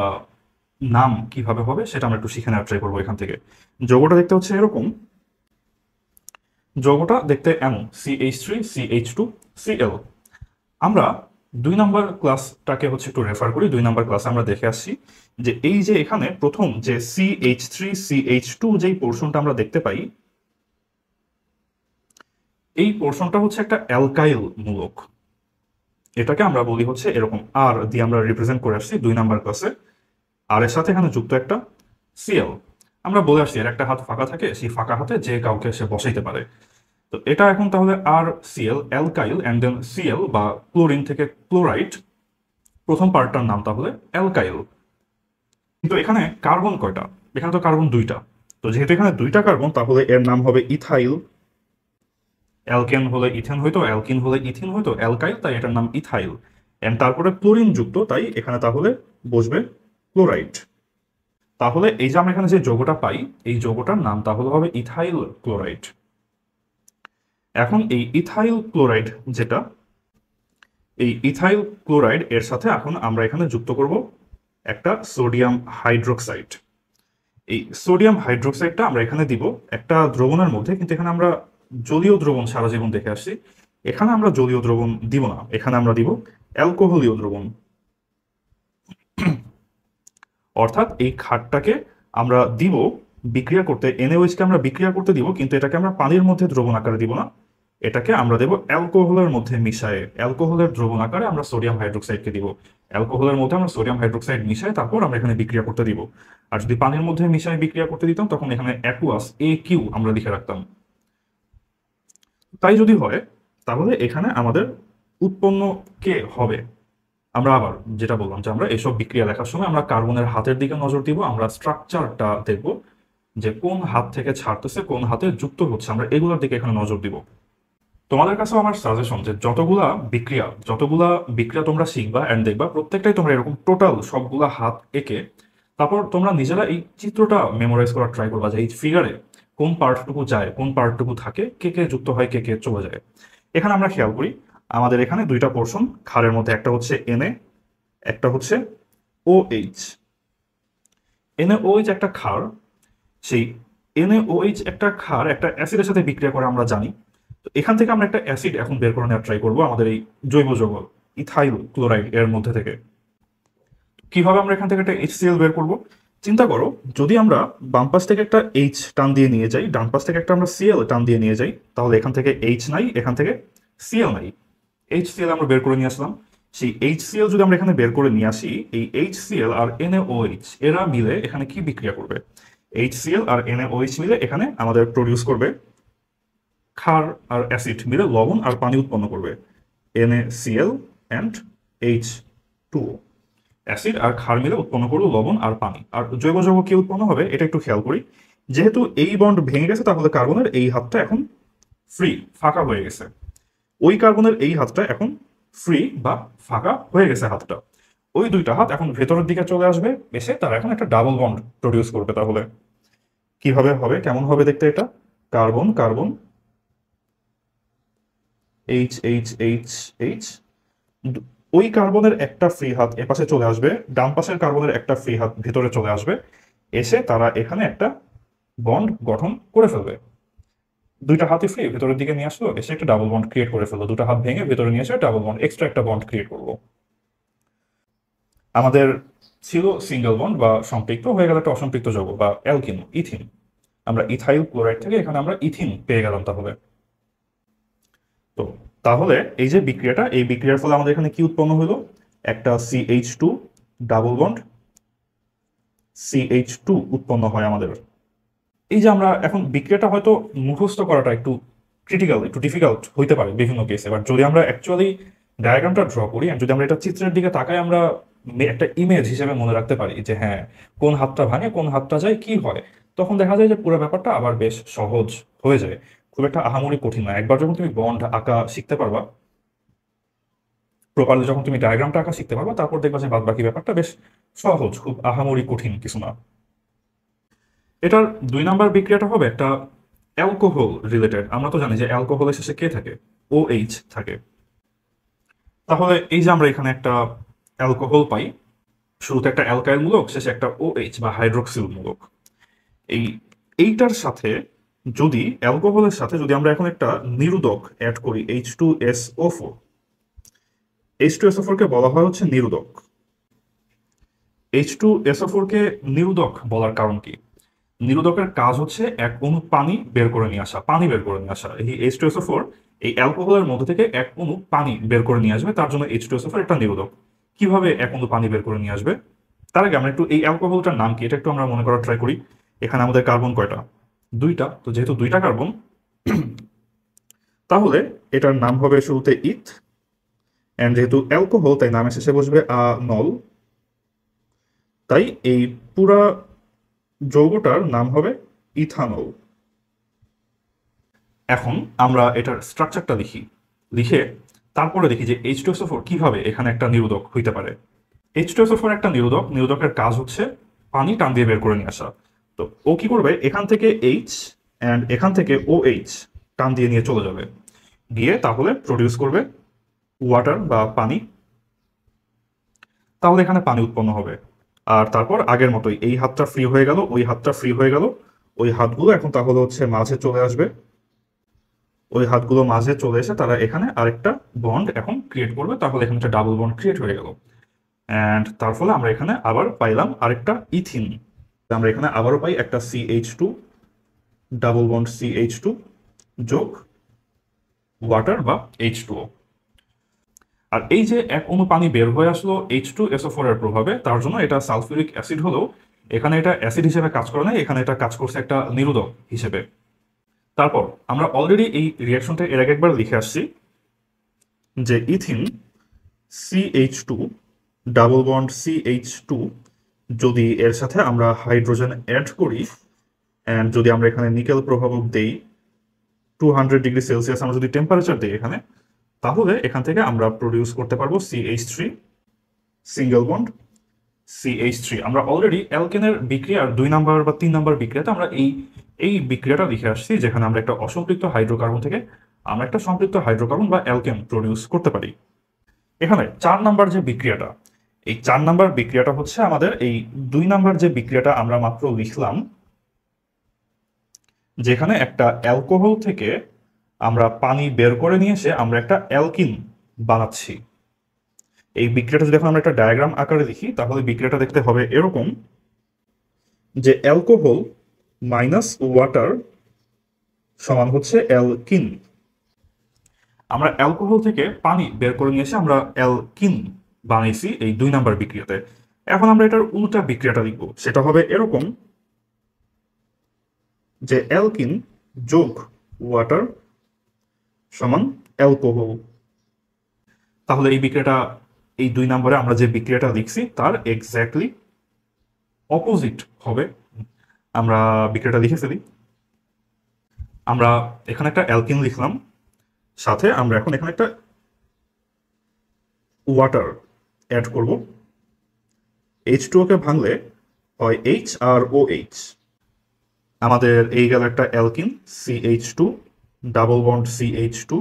নাম কিভাবে হবে সেটা আমরা একটু শিখে নেওয়ার ট্রাই করবো এখান থেকে। যৌগটা দেখতে হচ্ছে এরকম, যৌগটা দেখতে এমন, CH3CH2Cl। আমরা 2 নাম্বার ক্লাসটাকে হচ্ছে একটু রেফার করি। 2 নাম্বার ক্লাসে আমরা দেখে আসছি যে এই যে এখানে প্রথম যে CH3CH2 যেই পোর্শনটা আমরা দেখতে পাই, এই পোর্শনটা হচ্ছে একটা অ্যালকাইল মূলক। এটাকে আমরা বলি হচ্ছে এরকম আর দিয়ে আমরা রিপ্রেজেন্ট করে আসছি 2 নাম্বার ক্লাসে। আর এর সাথে এখানে যুক্ত একটা Cl। আমরা বলে আসছি এর একটা হাত ফাঁকা থাকে, সেই ফাঁকা হাতে যে কাউকে সে বসাইতে পারে। তো এটা এখন তাহলে আর Cl alkyl and then Cl বা ক্লোরিন থেকে ক্লোরাইড, প্রথম পার্টটার নাম তাহলে অ্যালকাইল। কিন্তু এখানে কার্বন কয়টা? এখানে তো কার্বন 2টা। তো যেহেতু এখানে 2টা কার্বন তাহলে এর নাম হবে ইথাইল। অ্যালকেন হলে ইথেন হইতো, অ্যালকিন হলে ইথিন হইতো, অ্যালকাইল তাই এটার নাম ইথাইল। এন্ড তারপরে ক্লোরিন যুক্ত তাই এখানে তাহলে বসবে ক্লোরাইড। তাহলে এই যে আমরা এখানে যে যৌগটা পাই এই যৌগটার নাম তাহলে হবে ইথাইল ক্লোরাইড। এখন এই ইথাইল ক্লোরাইড যেটা, এই ইথাইল ক্লোরাইড এর সাথে এখন আমরা এখানে যুক্ত করব একটা সোডিয়াম হাইড্রোক্সাইড। এই সোডিয়াম হাইড্রোক্সাইডটা আমরা এখানে দিব একটা দ্রবণের মধ্যে, কিন্তু এখানে আমরা জলীয় দ্রবণ সারা জীবন দেখে আসছি। এখানে আমরা জলীয় দ্রবণ দিব না, এখানে আমরা দিব অ্যালকোহলীয় দ্রবণ। অর্থাৎ এই ক্ষারটাকে আমরা দিব বিক্রিয়া করতে, NaOH কে আমরা বিক্রিয়া করতে দিব, কিন্তু এটাকে আমরা পানির মধ্যে দ্রবণ আকারে দিব না, এটাকে আমরা দেব অ্যালকোহলের মধ্যে মিশায়ে। অ্যালকোহলের দ্রবণ আকারে আমরা সোডিয়াম হাইড্রোক্সাইডকে দিব। অ্যালকোহলের মধ্যে আমরা সোডিয়াম হাইড্রোক্সাইড মিশাই তারপর আমরা এখানে বিক্রিয়া করতে দিব। আর যদি পানির মধ্যে মিশাই বিক্রিয়া করতে দিতাম তখন এখানে অ্যাকুয়াস AQ আমরা লিখে রাখতাম। তাই যদি হয় তাহলে এখানে আমাদের উৎপন্ন কে হবে? আমরা আবার যেটা বললাম যে আমরা এসব বিক্রিয়া লেখার সময় আমরা কার্বনের হাতের দিকে নজর দিব, আমরা স্ট্রাকচারটা দেখব যে কোন হাত থেকে ছাড়তেছে কোন হাতে যুক্ত হচ্ছে, আমরা এগুলোর দিকে এখানে নজর দিব। তো তোমাদের কাছেও আমার সাজেশন যে যতগুলা বিক্রিয়া তোমরা শিখবা এন্ড দেখবা প্রত্যেকটাই তোমরা এরকম টোটাল সবগুলা হাত এঁকে তারপর তোমরা নিজেরা এই চিত্রটা মেমোরাইজ করার ট্রাই করবা যে এই ফিগারে কোন পার্টটুকু যায়, কোন পার্টটুকু থাকে, কে কে যুক্ত হয়, কে কে চলে যায়। এখানে আমরা খেয়াল করি আমাদের এখানে দুইটা পোর্শন ক্ষারের মধ্যে, একটা হচ্ছে Na, একটা হচ্ছে OH। NaOH একটা ক্ষার, সেই NaOH একটা ক্ষার একটা অ্যাসিডের সাথে বিক্রিয়া করে আমরা জানি। তো এখান থেকে আমরা একটা অ্যাসিড এখন বের করে নেওয়ার ট্রাই করবো আমাদের এই জৈব যৌগ ইথাইল ক্লোরাইড এর মধ্যে থেকে। কিভাবে আমরা এখান থেকে একটা HCl বের করব? চিন্তা করো, যদি আমরা বাম পাশ থেকে একটা H টান দিয়ে নিয়ে যাই, ডান পাশ থেকে একটা আমরা Cl টান দিয়ে নিয়ে যাই, তাহলে এখান থেকে H নাই, এখান থেকে Cl নাই। HCl আমরা বের করে নিয়ে আসলাম। সেই HCl যদি আমরা এখানে বের করে নিয়ে আসি, এই HCl আর NaOH এরা মিলে এখানে কি বিক্রিয়া করবে? HCl আর NaOH মিলে এখানে আমাদের প্রডিউস করবে ক্ষার আর অ্যাসিড মিলে লবণ আর পানি উৎপন্ন করবে, NaCl and H2O। অ্যাসিড আর ক্ষার মিলে উৎপন্ন করলো লবণ আর পানি। আর জৈব যৌগ কি উৎপন্ন হবে এটা একটু খেয়াল করি। যেহেতু এই বন্ড ভেঙে গেছে তাহলে কার্বনের এই হাতটা এখন ফ্রি, ফাঁকা হয়ে গেছে। ওই কার্বনের এই হাতটা এখন ফ্রি বা ফাঁকা হয়ে গেছে হাতটা। ওই দুইটা হাত এখন ভেতরের দিকে চলে আসবে, এসে তারা এখন একটা ডাবল বন্ড প্রডিউস করবে। তাহলে কিভাবে হবে, কেমন হবে দেখতে এটা? কার্বন কার্বন H ওই কার্বনের একটা ফ্রি হাত এপাশে চলে আসবে, ডান পাশের কার্বনের একটা ফ্রি হাত ভেতরে চলে আসবে, এসে তারা এখানে একটা বন্ড গঠন করে ফেলবে। দুইটা হাতই ফ্রি ভেতরের দিকে নিয়ে আসলো, এসে একটা ডাবল বন্ড ক্রিয়েট করে ফেললো। দুটো হাত ভেঙে ভেতরে নিয়ে এসে ডাবল বন্ড, এক্সট্রা একটা বন্ড ক্রিয়েট করবো। আমাদের ছিল সিঙ্গেল বন্ড বা সম্পৃক্ত, হয়ে গেল একটা অসম্পৃক্ত যৌগ বা অ্যালকিন, ইথিন। আমরা ইথাইল ক্লোরাইড থেকে এখানে আমরা ইথিন পেয়ে গেলাম। তো তাহলে এই যে বিক্রিয়াটা, এই বিক্রিয়ার ফলে আমাদের এখানে কি উৎপন্ন হলো? একটা CH2 ডাবল বন্ড CH2 উৎপন্ন হয় আমাদের। এই যে আমরা এখন বিক্রিয়াটা হয়তো মুখস্থ করাটা একটু ক্রিটিক্যাল, একটু ডিফিকাল্ট হইতে পারে বিভিন্ন কেসে, বাট যদি আমরা অ্যাকচুয়ালি ডায়াগ্রামটা ড্র করি আর যদি আমরা এটা চিত্রের দিকে তাকাই, আমরা একটা ইমেজ হিসেবে মনে রাখতে পারি যে হ্যাঁ কোন হাতটা ভাঙে কোন হাতটা যায় কি হয়, তখন দেখা যায় যে পুরো ব্যাপারটা আবার বেশ সহজ হয়ে যায়। খুব একটা আহামরি কঠিন না। একবার যখন তুমি বন্ড আঁকা শিখতে পারবা, প্রপারলি যখন তুমি ডায়াগ্রামটা আঁকা শিখতে পারবা, তারপর দেখবা যে বাদ বাকি ব্যাপারটা বেশ সহজ, খুব আহামরি কঠিন কিছু না। এটার 2 নাম্বার বিক্রিয়াটা হবে একটা অ্যালকোহল রিলেটেড। আমরা তো জানি যে অ্যালকোহলের শেষে কে থাকে? OH থাকে। তাহলে এই যে আমরা এখানে একটা অ্যালকোহল পাই, শুরুতে একটা অ্যালকাইল মূলক, শেষে একটা OH বা হাইড্রোক্সিল মূলক। এইটার সাথে যদি অ্যালকোহলের সাথে যদি আমরা এখন একটা নিরোধক অ্যাড করি H2SO4, H2SO4 কে বলা হয় হচ্ছে নিরোধক। H2SO4 কে নিরোধক বলার কারণ কি? নিরোধকের কাজ হচ্ছে এক অণু পানি বের করে নিয়ে আসা, এই H2SO4 এই অ্যালকোহলের মধ্যে থেকে এক অণু পানি বের করে নিয়ে আসবে, তার জন্য H2SO4 একটা নিরোধক। কিভাবে এক অণু পানি বের করে নিয়ে আসবে? তার আগে আমরা একটু এই অ্যালকোহলটার নাম কি এটা একটু আমরা মনে করার ট্রাই করি। এখানে আমাদের কার্বন কয়টা? 2টা। তো যেহেতু 2টা কার্বন, তাহলে এটার নাম হবে শুরুতে ইথ, এন্ড যেহেতু অ্যালকোহল তাই নামের শেষে বসবে নল, তাই এই পুরা যৌগটার নাম হবে ইথানল। এখন আমরা এটার স্ট্রাকচারটা লিখে তারপরে দেখি যে H2SO4 কিভাবে এখানে একটা নিরোধক হইতে পারে। H2SO4 একটা নিরোধকের কাজ হচ্ছে পানি টান দিয়ে বের করে নিয়ে আসা। তো ও কি করবে? এখান থেকে H এন্ড এখান থেকে OH টান দিয়ে নিয়ে চলে যাবে, গিয়ে তাহলে প্রডিউস করবে ওয়াটার বা পানি। তাহলে এখানে পানি উৎপন্ন হবে। আর তারপর আগের মতোই এই হাতটা ফ্রি হয়ে গেল, ওই হাতটা ফ্রি হয়ে গেল, ওই হাতগুলো এখন তাহলে হচ্ছে মাঝে চলে আসবে। ওই হাতগুলো মাঝে চলে এসে তারা এখানে আরেকটা বন্ড এখন ক্রিয়েট করবে, তাহলে এখানে একটা ডাবল বন্ড ক্রিয়েট হয়ে গেল। অ্যান্ড তার ফলে আমরা এখানে আবার পাইলাম আরেকটা ইথিন। আমরা এখানে আবারও পাই একটা CH2 ডাবল বন্ড CH2 যোগ ওয়াটার বা H2O। আর এই যে এক অণু পানি বের হয়ে আসলো H2SO4 এর প্রভাবে, তার জন্য এটা সালফিউরিক অ্যাসিড হলেও এখানে এটা অ্যাসিড হিসেবে কাজ করে না, এখানে এটা কাজ করছে একটা নিরোধক হিসেবে। তারপর আমরা অলরেডি এই রিয়াকশনটা এর আগে একবার লিখে আসছি যে ethene CH2 double bond CH2 যদি এর সাথে আমরা হাইড্রোজেন অ্যাড করি, অ্যান্ড যদি আমরা এখানে নিকেল প্রভাবক দেই, 200 ডিগ্রি সেলসিয়াস আমরা যদি টেম্পারেচার দিই এখানে, তাহলে এখান থেকে আমরা প্রডিউস করতে পারবো CH3 সিঙ্গেল বন্ড CH3। আমরা অলরেডি অ্যালকেনের বিক্রিয়ার 2 নাম্বার বা 3 নাম্বার বিক্রিয়াতে আমরা এই বিক্রিয়াটা লিখে আসছি, যেখানে আমরা একটা অসম্পৃক্ত হাইড্রোকার্বন থেকে আমরা একটা সম্পৃক্ত হাইড্রোকার্বন বা অ্যালকেন প্রডিউস করতে পারি। এখানে 4 নাম্বার যে বিক্রিয়াটা, এই 4 নাম্বার বিক্রিয়াটা হচ্ছে আমাদের এই 2 নাম্বার যে বিক্রিয়াটা আমরা মাত্র লিখলাম, যেখানে একটা অ্যালকোহল থেকে আমরা পানি বের করে নিয়ে এসে আমরা একটা অ্যালকিন বানাচ্ছি। এই বিক্রিয়াটা যদি এখন আমরা একটা ডায়াগ্রাম আকারে লিখি, তাহলে বিক্রিয়াটা দেখতে হবে এরকম, যে অ্যালকোহল মাইনাস ওয়াটার সমান হচ্ছে অ্যালকিন। আমরা অ্যালকোহল থেকে পানি বের করে নিয়ে এসে আমরা অ্যালকিন বানাইছি এই 2 নাম্বার বিক্রিয়াতে। এখন আমরা এটার উল্টা বিক্রিয়াটা লিখব, সেটা হবে এরকম, যে অ্যালকিন যোগ ওয়াটার সমান অ্যালকোহল। তাহলে এই বিক্রিয়াটা, এই 2 নম্বরে আমরা যে বিক্রিয়াটা লিখছি তার এক্স্যাক্টলি অপোজিট হবে। আমরা বিক্রিয়াটা লিখে ফেলি। আমরা এখানে একটা অ্যালকিন লিখলাম, সাথে আমরা এখন এখানে একটা ওয়াটার অ্যাড করব। H2O কে ভাঙলে হয় H আর OH। আমাদের এই গেল একটা alkyne CH2 double bond CH2,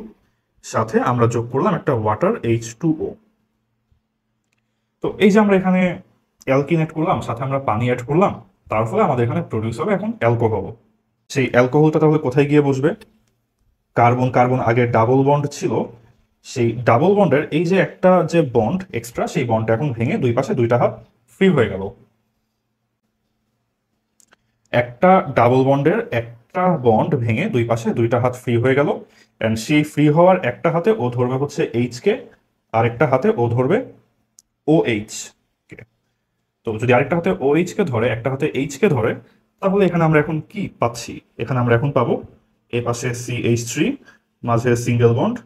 সাথে আমরা যোগ করলাম একটা ওয়াটার H2O। তো এই যে আমরা এখানে অ্যালকিন অ্যাড করলাম, সাথে আমরা পানি অ্যাড করলাম, তার ফলে আমাদের এখানে প্রডিউস হবে এখন অ্যালকোহল। সেই অ্যালকোহলটা তাহলে কোথায় গিয়ে বসবে? কার্বন কার্বন আগে ডাবল বন্ড ছিল, সেই ডাবল বন্ডের এই যে একটা যে বন্ড এক্সট্রা, সেই বন্ডটা এখন ভেঙে দুই পাশে দুইটা হাত ফ্রি হয়ে গেল। একটা ডাবল বন্ডের একটা বন্ড ভেঙে দুই পাশে দুইটা হাত ফ্রি হয়ে গেল, এন্ড সেই ফ্রি হওয়ার একটা হাতে ও ধরবে হচ্ছে এইচ কে, আরেকটা হাতে ও ধরবে OH কে। তো যদি আরেকটা হাতে OH কে ধরে, একটা হাতে H কে ধরে, তাহলে এখানে আমরা এখন কি পাচ্ছি? এখানে আমরা এখন পাবো এ পাশে CH3, মাঝে সিঙ্গেল বন্ড,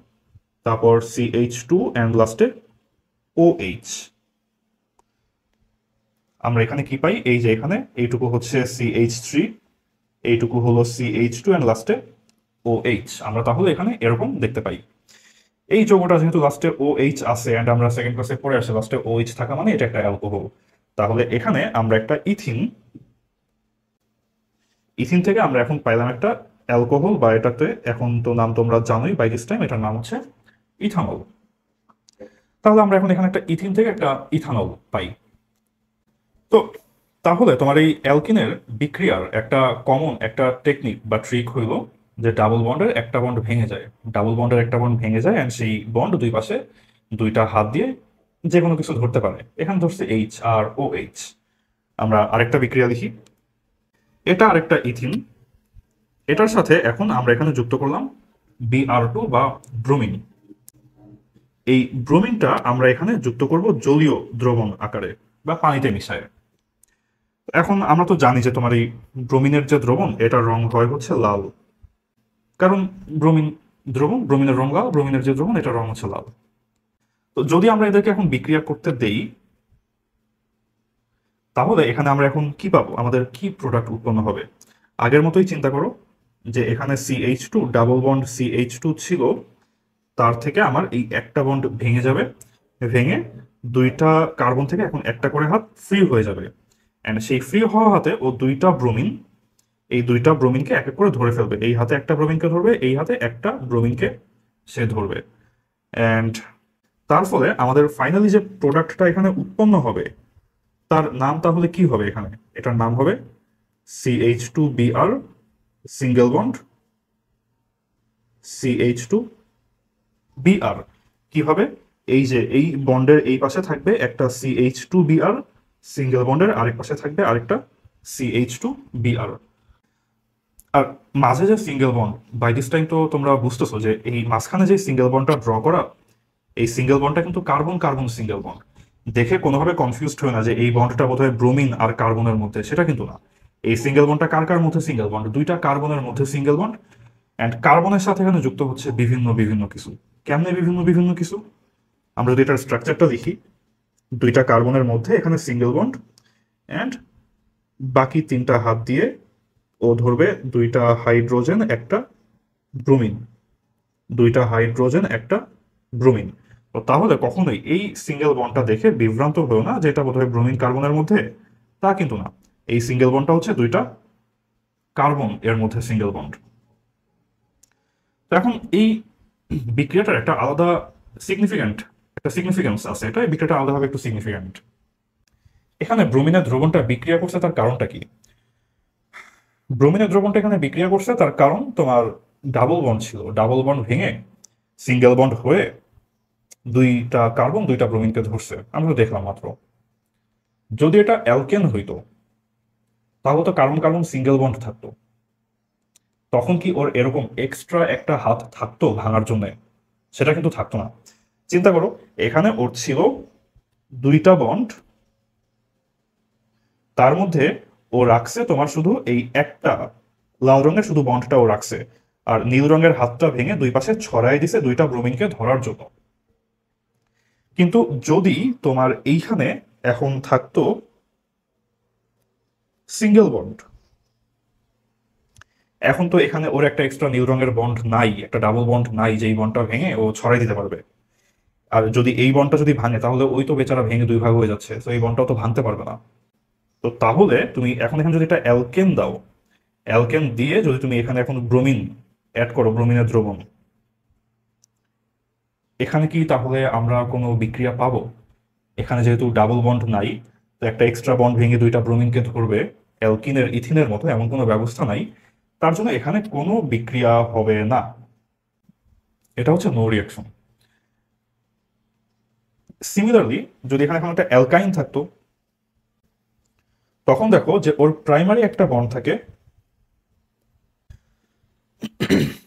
তারপর CH2 এন্ড লাস্টে OH। আমরা এখানে কি পাই? এই যে এখানে এইটুকু হচ্ছে CH3, এইটুকু হলো CH2 এন্ড লাস্টে OH। আমরা তাহলে এখানে এরকম দেখতে পাই। এই যৌগটা যেহেতু লাস্টে OH আছে, এন্ড আমরা সেকেন্ড ক্লাসে পড়ে আসি লাস্টে OH থাকা মানে এটা একটা অ্যালকোহল। তাহলে এখানে আমরা একটা ইথিন থেকে আমরা এখন পাইলাম একটা অ্যালকোহল, বা এটাতে এখন তো নাম তোমরা জানোই বাই দিস টাইম, এটার নাম হচ্ছে ইথানল। তাহলে আমরা এখন এখানে একটা ইথিন থেকে একটা ইথানল পাই। তো তাহলে তোমার এই অ্যালকিনের বিক্রিয়ার একটা কমন একটা টেকনিক বা ট্রিক হইল যে ডাবল বন্ডের একটা বন্ড ভেঙে যায়, ডাবল বন্ডের একটা বন্ড ভেঙে যায়, অ্যান্ড সেই বন্ড দুই পাশে দুইটা হাত দিয়ে যে কোনো কিছু ধরতে পারে। এখানে ধরছে H আর OH। আমরা আরেকটা বিক্রিয়া লিখি, এটা আরেকটা ইথিন, এটার সাথে এখন আমরা এখানে যুক্ত করলাম Br2 বা ব্রোমিন। এই ব্রোমিনটা আমরা এখানে যুক্ত করব জলীয় দ্রবণ আকারে বা পানিতে মিশায়। এখন আমরা তো জানি যে তোমার এই ব্রোমিনের যে দ্রবণ, এটার রং হয় হচ্ছে লাল, কারণ ব্রোমিন দ্রবণ, ব্রোমিনের রং লাল, ব্রোমিনের যে দ্রবণ এটার রং হচ্ছে লাল। তো যদি আমরা এদেরকে এখন বিক্রিয়া করতে দেই, তাহলে এখানে আমরা এখন কি পাবো? আমাদের কি প্রোডাক্ট উৎপন্ন হবে? আগের মতোই চিন্তা করো, যে এখানে CH2 ডাবল বন্ড CH2 ছিল, তার থেকে আমার এই একটা বন্ড ভেঙে যাবে, ভেঙে দুইটা কার্বন থেকে এখন একটা করে হাত ফ্রি হয়ে যাবে, অ্যান্ড সেই ফ্রি হওয়া হাতে ও দুইটা ব্রোমিন, এই দুইটা ব্রোমিনকে এক এক করে ধরে ফেলবে। এই হাতে একটা ব্রোমিনকে ধরবে, এই হাতে একটা ব্রোমিনকে সে ধরবে, অ্যান্ড তার ফলে আমাদের ফাইনালি যে প্রোডাক্টটা এখানে উৎপন্ন হবে তার নাম তাহলে কি হবে? এখানে এটার নাম হবে CH2Br সিঙ্গেল বন্ড CH2Br। কি হবে? এই যে এই বন্ডের এই পাশে থাকবে একটা CH2Br সিঙ্গেল বন্ডের আরেক পাশে থাকবে আরেকটা CH2Br। আর মাঝে যে single bond, by this time তো তোমরা বুঝতেছো যে এই মাঝখানে যে সিঙ্গেল বন্ডটা ড্র করা, এই সিঙ্গেল বন্ডটা কিন্তু কার্বন কার্বন সিঙ্গেল বন্ড। দেখে কোনোভাবে কনফিউজড হয় না যে এই বন্ডটা বোধহয় ব্রোমিন আর কার্বনের মধ্যে, সেটা কিন্তু না। এই সিঙ্গেল বন্ডটা কার কার মধ্যে সিঙ্গেল বন্ড? দুইটা কার্বনের মধ্যে সিঙ্গেল বন্ড, অ্যান্ড কার্বনের সাথে এখানে যুক্ত হচ্ছে বিভিন্ন বিভিন্ন কিছু। কেমনে বিভিন্ন বিভিন্ন কিছু? আমরা যদি এটার স্ট্রাকচারটা লিখি, দুইটা কার্বনের মধ্যে এখানে সিঙ্গেল বন্ড, অ্যান্ড বাকি তিনটা হাত দিয়ে ও ধরবে দুইটা হাইড্রোজেন, একটা ব্রোমিন, দুইটা হাইড্রোজেন একটা ব্রোমিন। তো তাহলে কখনোই এই সিঙ্গেল বন্ডটা দেখে বিভ্রান্ত হলো না যে এটা বোধহয় ব্রোমিন কার্বনের মধ্যে, তা কিন্তু না। এই সিঙ্গেল বন্ডটা হচ্ছে দুইটা কার্বন এর মধ্যে সিঙ্গেল বন্ড। তো এখন এই বিক্রিয়াটার একটা আলাদা সিগনিফিকেন্স আছে, এটা এই বিক্রিয়াটা আলাদাভাবে একটু সিগনিফিক্যান্ট। এখানে ব্রোমিনের দ্রবণটা বিক্রিয়া করছে, তার কারণটা কি? ব্রোমিনের দ্রবণটা এখানে বিক্রিয়া করছে তার কারণ তোমার ডাবল বন্ড ছিল, ডাবল বন্ড ভেঙে সিঙ্গেল বন্ড হয়ে দুইটা কার্বন দুইটা ব্রোমিনকে ধরছে, আমরা তো দেখলাম মাত্র। যদি এটা অ্যালকেন হইতো তাহলে তো কার্বন কার্বন সিঙ্গেল বন্ড থাকতো, তখন কি ওর এরকম এক্সট্রা একটা হাত থাকতো ভাঙার জন্য? সেটা কিন্তু থাকতো না। চিন্তা করো, এখানে ওর ছিল দুইটা বন্ড, তার মধ্যে ও রাখছে তোমার শুধু এই একটা লাল রঙের শুধু বন্ডটা ও রাখছে, আর নীল রঙের হাতটা ভেঙে দুই পাশে ছড়াই দিছে দুইটা ব্রোমিনকে ধরার জন্য। কিন্তু যদি তোমার এইখানে এখন থাকতো সিঙ্গেল বন্ড, এখন তো এখানে ওর একটা এক্সট্রা নীল রঙের বন্ড নাই, একটা ডাবল বন্ড নাই যেই বন্ডটা ভেঙে ও ছড়াই দিতে পারবে। আর যদি এই বন্ডটা যদি ভাঙে তাহলে ওই তো বেচারা ভেঙে দুই ভাগ হয়ে যাচ্ছে, তো এই বন্ডটাও তো ভাঙতে পারবে না। তো তাহলে তুমি এখন এখানে যদি একটা অ্যালকেন দাও, অ্যালকেন দিয়ে যদি তুমি এখানে এখন ব্রোমিন অ্যাড করো, ব্রোমিনের দ্রবণ, এখানে কি তাহলে আমরা কোনো বিক্রিয়া পাবো? এখানে যেহেতু ডাবল বন্ড নাই, তো একটা এক্সট্রা বন্ড ভেঙে দুইটা ব্রোমিনকে ধরবে অ্যালকিনের ইথিনের মতো এমন কোনো ব্যবস্থা নাই, তার জন্য এখানে কোনো বিক্রিয়া হবে না। এটা হচ্ছে নো রিয়াকশন। সিমিলারলি যদি এখানে এখন একটা অ্যালকাইন থাকতো, তখন দেখো যে ওর প্রাইমারি একটা বন্ড থাকে,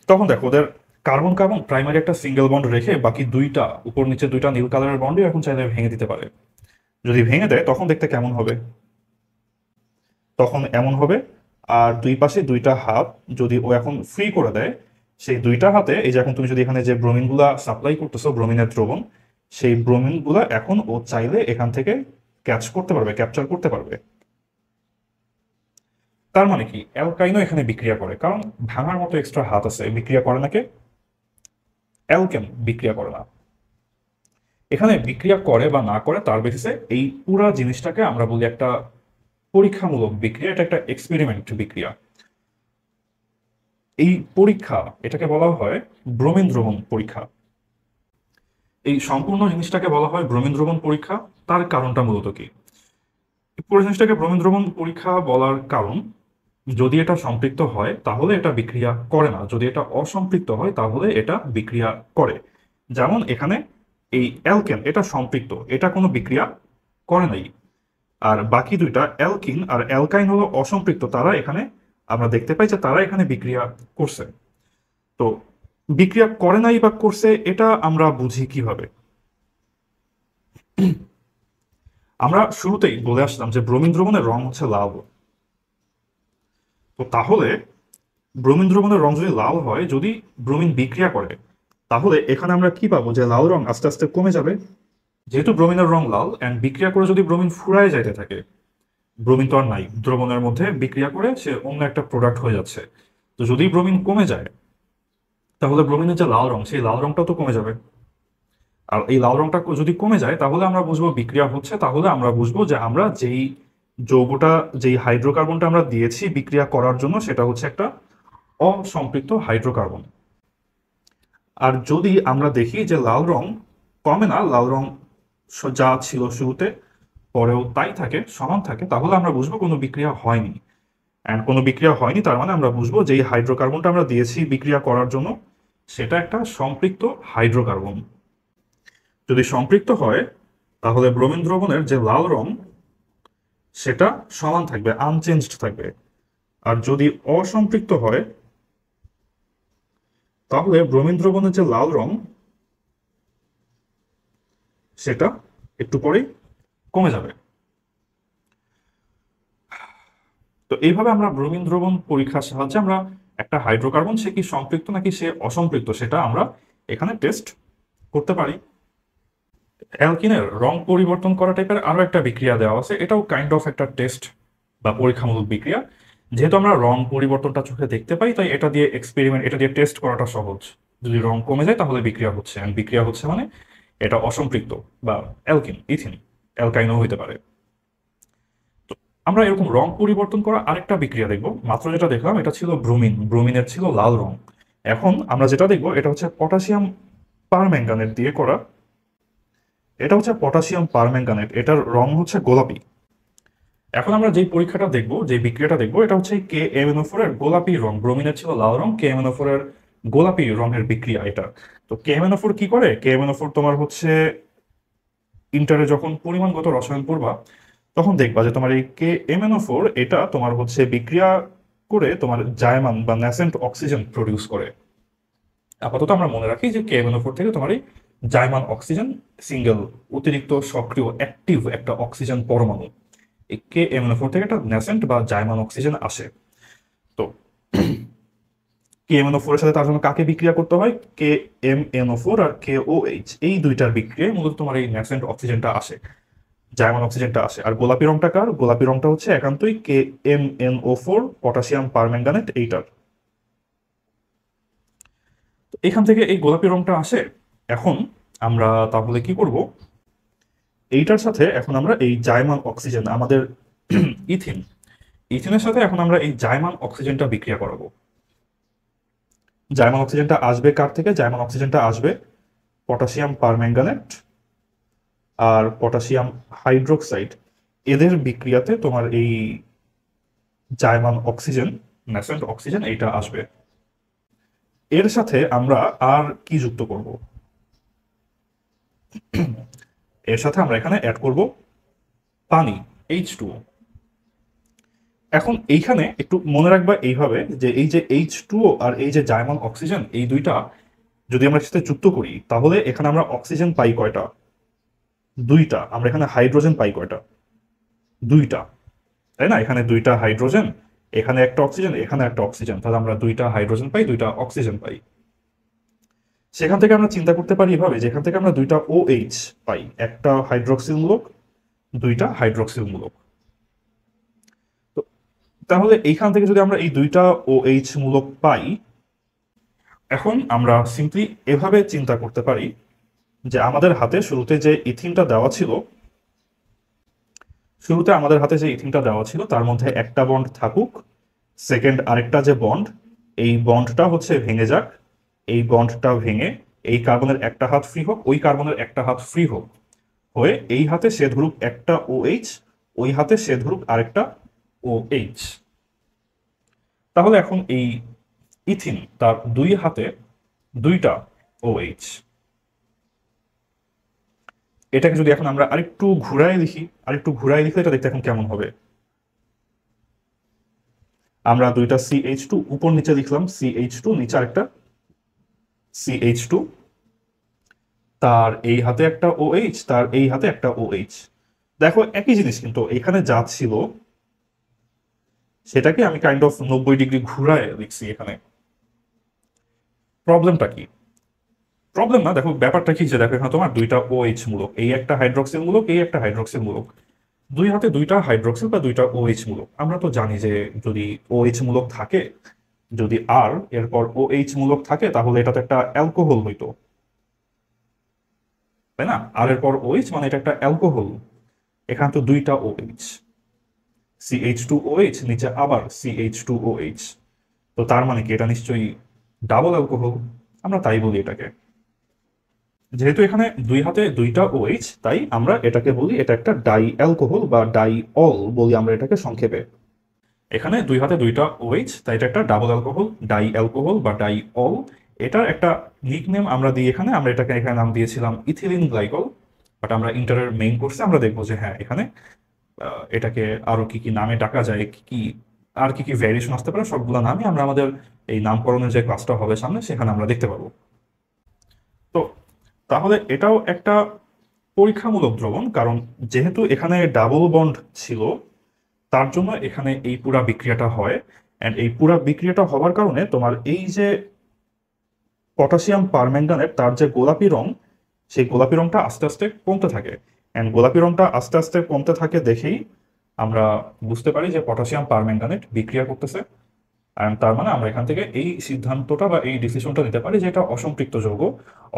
তখন দেখো ওদের কার্বন কার্বন প্রাইমারি একটা সিঙ্গেল বন্ড রেখে বাকি দুইটা উপর নিচে দুইটা নীল কালারের বন্ডই এখন চাইলে ভেঙে দিতে পারে। যদি ভেঙে দেয় তখন দেখতে কেমন হবে? তখন এমন হবে, আর দুই পাশে দুইটা হাত যদি ও এখন ফ্রি করে দেয়, সেই দুইটা হাতে এই যে এখন তুমি যদি এখানে যে ব্রোমিনগুলা সাপ্লাই করতেছো ব্রোমিনের দ্রবণ, সেই ব্রোমিনগুলা এখন ও চাইলে এখান থেকে ক্যাচ করতে পারবে, ক্যাপচার করতে পারবে। তার মানে কি অ্যালকাইনও এখানে বিক্রিয়া করে, কারণ ভাঙার মতো এক্সট্রা হাত আছে, বিক্রিয়া করে নাকি? অ্যালকেন বিক্রিয়া করে না। এখানে বিক্রিয়া করে বা না করে তার বেসিসে এই পুরা জিনিসটাকে আমরা বলি একটা পরীক্ষামূলক বিক্রিয়া, এটা একটা এক্সপেরিমেন্ট বিক্রিয়া। এই পরীক্ষা এটাকে বলা হয় ব্রোমিন দ্রবণ পরীক্ষা। এই সম্পূর্ণ জিনিসটাকে বলা হয় ব্রোমিন দ্রবণ পরীক্ষা। তার কারণটা মূলত কি? এই পুরো জিনিসটাকে ব্রোমিন দ্রবণ পরীক্ষা বলার কারণ, যদি এটা সম্পৃক্ত হয় তাহলে এটা বিক্রিয়া করে না, যদি এটা অসম্পৃক্ত হয় তাহলে এটা বিক্রিয়া করে। যেমন এখানে এই অ্যালকেন এটা সম্পৃক্ত, এটা কোনো বিক্রিয়া করে নাই। আর বাকি দুইটা অ্যালকিন আর অ্যালকাইন হলো অসম্পৃক্ত, তারা এখানে আমরা দেখতে পাই যে তারা এখানে বিক্রিয়া করছে। তো বিক্রিয়া করে নাই বা করছে এটা আমরা বুঝি কিভাবে? আমরা শুরুতেই বলে আসলাম যে ব্রোমিন দ্রবণের রং হচ্ছে লাল। তো তাহলে ব্রোমিন দ্রবণের রং যদি লাল হয়, যদি ব্রোমিন বিক্রিয়া করে, তাহলে এখানে আমরা কি পাবো? যে লাল রং আস্তে আস্তে কমে যাবে। যেহেতু ব্রোমিনের রং লাল অ্যান্ড বিক্রিয়া করে যদি ব্রোমিন ফুরায় যাইতে থাকে, ব্রোমিন তো আর নাই দ্রবণের মধ্যে, বিক্রিয়া করে সে অন্য একটা প্রোডাক্ট হয়ে যাচ্ছে। তো যদি ব্রোমিন কমে যায় তাহলে ব্রোমিনের যে লাল রং সেই লাল রংটাও তো কমে যাবে। আর এই লাল রংটা যদি কমে যায় তাহলে আমরা বুঝবো বিক্রিয়া হচ্ছে, তাহলে আমরা বুঝবো যে আমরা যেই যৌগটা যেই হাইড্রোকার্বনটা আমরা দিয়েছি বিক্রিয়া করার জন্য সেটা হচ্ছে একটা অসম্পৃক্ত হাইড্রোকার্বন। আর যদি আমরা দেখি যে লাল রং কমে না, লাল রং যা ছিল শুরুতে পরেও তাই থাকে, সমান থাকে, তাহলে আমরা বুঝবো কোনো বিক্রিয়া হয়নি। অ্যান্ড কোনো বিক্রিয়া হয়নি তার মানে আমরা বুঝবো যে এই হাইড্রোকার্বনটা আমরা দিয়েছি বিক্রিয়া করার জন্য সেটা একটা সম্পৃক্ত হাইড্রোকার্বন। যদি সম্পৃক্ত হয় তাহলে ব্রোমিন দ্রবণের যে লাল রং সেটা সমান থাকবে, আনচেঞ্জড থাকবে। আর যদি অসম্পৃক্ত হয় তাহলে ব্রোমিন দ্রবণের যে লাল রং সেটা একটু পরেই কমে যাবে। তো এইভাবে আমরা ব্রোমিন দ্রবণ পরীক্ষার সাহায্যে আমরা একটা হাইড্রোকার্বন সে কি সম্পৃক্ত নাকি সে অসম্পৃক্ত সেটা আমরা এখানে টেস্ট করতে পারি। অ্যালকিনের রং পরিবর্তন করা টাইপের আরো একটা বিক্রিয়া দেওয়া আছে, এটাও কাইন্ড অফ একটা টেস্ট বা পরীক্ষামূলক বিক্রিয়া। যেহেতু আমরা রং পরিবর্তনটা চোখে দেখতে পাই, তাই এটা দিয়ে টেস্ট করাটা সহজ। যদি রং কমে যায় তাহলে বিক্রিয়া হচ্ছে, and বিক্রিয়া হচ্ছে মানে এটা অসম্পৃক্ত বা অ্যালকিন, ইথিন, অ্যালকাইনও হইতে পারে। তো আমরা এরকম রং পরিবর্তন করা আরেকটা বিক্রিয়া দেখব। মাত্র যেটা দেখলাম এটা ছিল ব্রোমিন, ব্রোমিনের ছিল লাল রং। এখন আমরা যেটা দেখব এটা হচ্ছে পটাশিয়াম পারম্যাঙ্গানেট দিয়ে করা। এটা হচ্ছে পটাশিয়াম পারম্যাঙ্গানেট, এটার রং হচ্ছে গোলাপি। এখন আমরা যে পরীক্ষাটা দেখব, যে বিক্রিয়াটা দেখব, এটা হচ্ছে KMnO4 এর গোলাপি রং, ব্রোমিনের ছিল লাল রং, KMnO4 এর গোলাপি রঙের বিক্রিয়া এটা। তো KMnO4 কি করে? KMnO4 তোমার হচ্ছে ইন্টারে যখন পরিমাণগত রসায়ন পড়বা তখন দেখবা যে তোমার এই KMnO4 এটা তোমার হচ্ছে বিক্রিয়া করে তোমার জায়মান বা ন্যাসেন্ট অক্সিজেন প্রডিউস করে। আপাতত আমরা মনে রাখি যে KMnO4 থেকে তোমার এই জায়মান অক্সিজেন, সিঙ্গেল অতিরিক্ত সক্রিয় অ্যাক্টিভ একটা অক্সিজেন পরমাণু, এই KMnO4 থেকে একটা ন্যাসেন্ট বা জায়মান অক্সিজেন আসে। তো KMnO4 এর সাথে তার জন্য কাকে বিক্রিয়া করতে হয়? KMnO4 আর KOH, এই দুইটার বিক্রিয়ায় মূলত তোমার এই ন্যাসেন্ট অক্সিজেনটা আসে, জার্মান অক্সিজেনটা আসে। আর গোলাপি রংটা কার? গোলাপি রংটা হচ্ছে একান্তই KMnO4 পটাশিয়াম পারম্যাঙ্গানেট এইটার। তো এখান থেকে এই গোলাপি রংটা আসে। এখন আমরা তাহলে কি করব? এইটার সাথে এখন আমরা এই জার্মান অক্সিজেন, আমাদের ইথিন, ইথিনের সাথে এখন আমরা এই জার্মান অক্সিজেনটা বিক্রিয়া করাবো। জার্মান অক্সিজেনটা আসবে কার থেকে? জার্মান অক্সিজেনটা আসবে পটাশিয়াম পারম্যাঙ্গানেট আর পটাশিয়াম হাইড্রোক্সাইড, এদের বিক্রিয়াতে তোমার এই জার্মান অক্সিজেন, ন্যাসেন্ট অক্সিজেন এইটা আসবে। এর সাথে আমরা আর কি যুক্ত করব? এর সাথে আমরা এখানে অ্যাড করব পানি, H2O। এখন এইখানে একটু মনে রাখবা এইভাবে যে এই যে H2O আর এই যে জার্মান অক্সিজেন, এই দুইটা যদি আমরা সাথে যুক্ত করি তাহলে এখানে আমরা অক্সিজেন পাই কয়টা? দুইটা। আমরা এখানে হাইড্রোজেন পাই কয়টা? দুইটা, তাই না? এখানে দুইটা হাইড্রোজেন, এখানে একটা অক্সিজেন, এখানে একটা অক্সিজেন, তাহলে আমরা দুইটা হাইড্রোজেন পাই, দুইটা অক্সিজেন পাই। সেখান থেকে আমরা চিন্তা করতে পারি এভাবে, যেখান থেকে আমরা দুইটা OH পাই, একটা হাইড্রক্সিল মূলক, দুইটা হাইড্রক্সিল মূলক। তো তাহলে এইখান থেকে যদি আমরা এই দুইটা OH মূলক পাই, এখন আমরা সিম্পলি এভাবে চিন্তা করতে পারি যে আমাদের হাতে শুরুতে যে ইথিনটা দেওয়া ছিল, তার মধ্যে একটা বন্ড থাকুক, সেকেন্ড আরেকটা যে বন্ড, এই বন্ডটা হচ্ছে ভেঙে যাক, এই বন্ডটা ভেঙে এই কার্বনের একটা হাত ফ্রি হোক, ওই কার্বনের একটা হাত ফ্রি হোক, হয়ে এই হাতে সে ধরুক একটা OH, ওই হাতে সে ধরুক আরেকটা OH। তাহলে এখন এই ইথিন তার দুই হাতে দুইটা OH। এটাকে যদি এখন আমরা আরেকটু ঘুরায় লিখি এটা দেখতে এখন কেমন হবে? আমরা দুইটা CH2 উপর নিচে লিখলাম, CH2 নিচে আরেকটা CH2, তার এই হাতে একটা OH, তার এই হাতে একটা OH। দেখো একই জিনিস, কিন্তু এখানে যা ছিল সেটাকে আমি কাইন্ড অফ 90 ডিগ্রি ঘুরায় লিখছি এখানে। প্রবলেমটা কি? প্রবলেম না, দেখো ব্যাপারটা কি, যে দেখো এখানে তোমার দুইটা OH মূলক, এই একটা হাইড্রক্সিল মূলক, এই একটা হাইড্রক্সিল মূলক, দুই হাতে দুইটা হাইড্রক্সিল বা দুইটা OH মূলক। আমরা তো জানি যে যদি OH মূলক থাকে, যদি আর এরপর OH মূলক থাকে তাহলে এটা তো একটা অ্যালকোহল হইতো, তাই না? আর এরপর OH মানে এটা একটা অ্যালকোহল। এখানে তো দুইটা OH, CH2OH, নিচে আবার CH2OH। তো তার মানে কি এটা নিশ্চয়ই ডাবল অ্যালকোহল, আমরা তাই বলি এটাকে। যেহেতু এখানে দুই হাতে দুইটা OH, তাই আমরা এটাকে বলি এটা একটা ডাই অ্যালকোহল বা ডাই অল বলি আমরা এটাকে সংক্ষেপে। এখানে দুই হাতে দুইটা OH, তাই এটা একটা ডাবল অ্যালকোহল, ডাই অ্যালকোহল বা ডাই অল। এটার একটা নিকনেম আমরা দিই এখানে, আমরা এটাকে এখানে নাম দিয়েছিলাম ইথিলিন গ্লাইকল। বাট আমরা ইন্টারের মেইন কোর্সে আমরা দেখবো যে হ্যাঁ এখানে এটাকে আরো কি কি নামে ডাকা যায়, কি কি আর কি কি ভ্যারিয়েশন আসতে পারে, সবগুলো নামই আমরা আমাদের এই নামকরণের যে ক্লাসটা হবে সামনে সেখানে আমরা দেখতে পাবো। তো তাহলে এটাও একটা পরীক্ষামূলক দ্রবণ, কারণ যেহেতু এখানে ডাবল বন্ড ছিল তার জন্য এখানে এই পুরা বিক্রিয়াটা হয়। অ্যান্ড এই পুরা বিক্রিয়াটা হওয়ার কারণে তোমার এই যে পটাশিয়াম পারম্যাঙ্গানেট তার যে গোলাপি রং, সেই গোলাপি রংটা আস্তে আস্তে কমতে থাকে। অ্যান্ড গোলাপি রংটা আস্তে আস্তে কমতে থাকে দেখেই আমরা বুঝতে পারি যে পটাশিয়াম পারম্যাঙ্গানেট বিক্রিয়া করতেছে। আর তার মানে আমরা এখান থেকে এই সিদ্ধান্তটা বা এই ডিসিশনটা নিতে পারি যে এটা অসম্পৃক্ত যৌগ।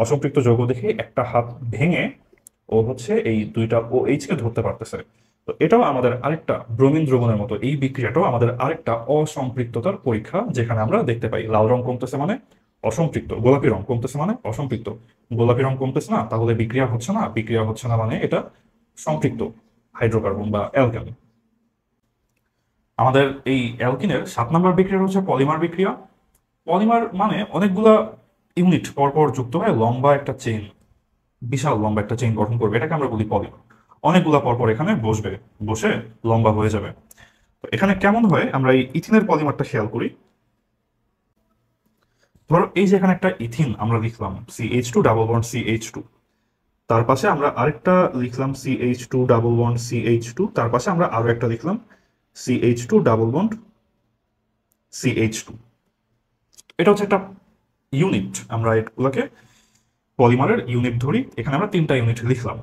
অসম্পৃক্ত যৌগ দেখে একটা হাত ভেঙে ও হচ্ছে এই দুইটা ও এইচ কে ধরতে পারতেছে। তো এটাও আমাদের আরেকটা ব্রোমিন দ্রবণের মতো, এই বিক্রিয়াটাও আমাদের আরেকটা অসম্পৃক্ততার পরীক্ষা, যেখানে আমরা দেখতে পাই লাল রং কমতেছে মানে অসম্পৃক্ত, গোলাপি রং কমতেছে মানে অসম্পৃক্ত। গোলাপি রং কমতেছে না, তাহলে বিক্রিয়া হচ্ছে না, বিক্রিয়া হচ্ছে না মানে এটা সম্পৃক্ত হাইড্রোকার্বন বা অ্যালকেন। আমাদের এই অ্যালকিনের 7 নম্বর বিক্রিয়া হচ্ছে পলিমার বিক্রিয়া। পলিমার মানে অনেকগুলা ইউনিট পরপর যুক্ত হয়ে লম্বা একটা চেইন, বিশাল লম্বা একটা চেইন গঠন করবে, এটাকে আমরা বলি পলিমার। অনেকগুলা পরপর এখানে বসবে, বসে লম্বা হয়ে যাবে। তো এখানে কেমন হয় আমরা এই ইথিনের পলিমারটা খেয়াল করি। ধরো এই যে এখানে একটা ইথিন আমরা লিখলাম CH2 ডাবল বন্ড CH2, তার পাশে আমরা আরেকটা লিখলাম CH2 ডাবল বন্ড CH2, তার পাশে আমরা আরো একটা লিখলাম CH2 ডাবল বন্ড CH2। এটা হচ্ছে একটা ইউনিট, আমরা এগুলোকে পলিমারের ইউনিট ধরি। এখানে আমরা 3টা ইউনিট লিখলাম।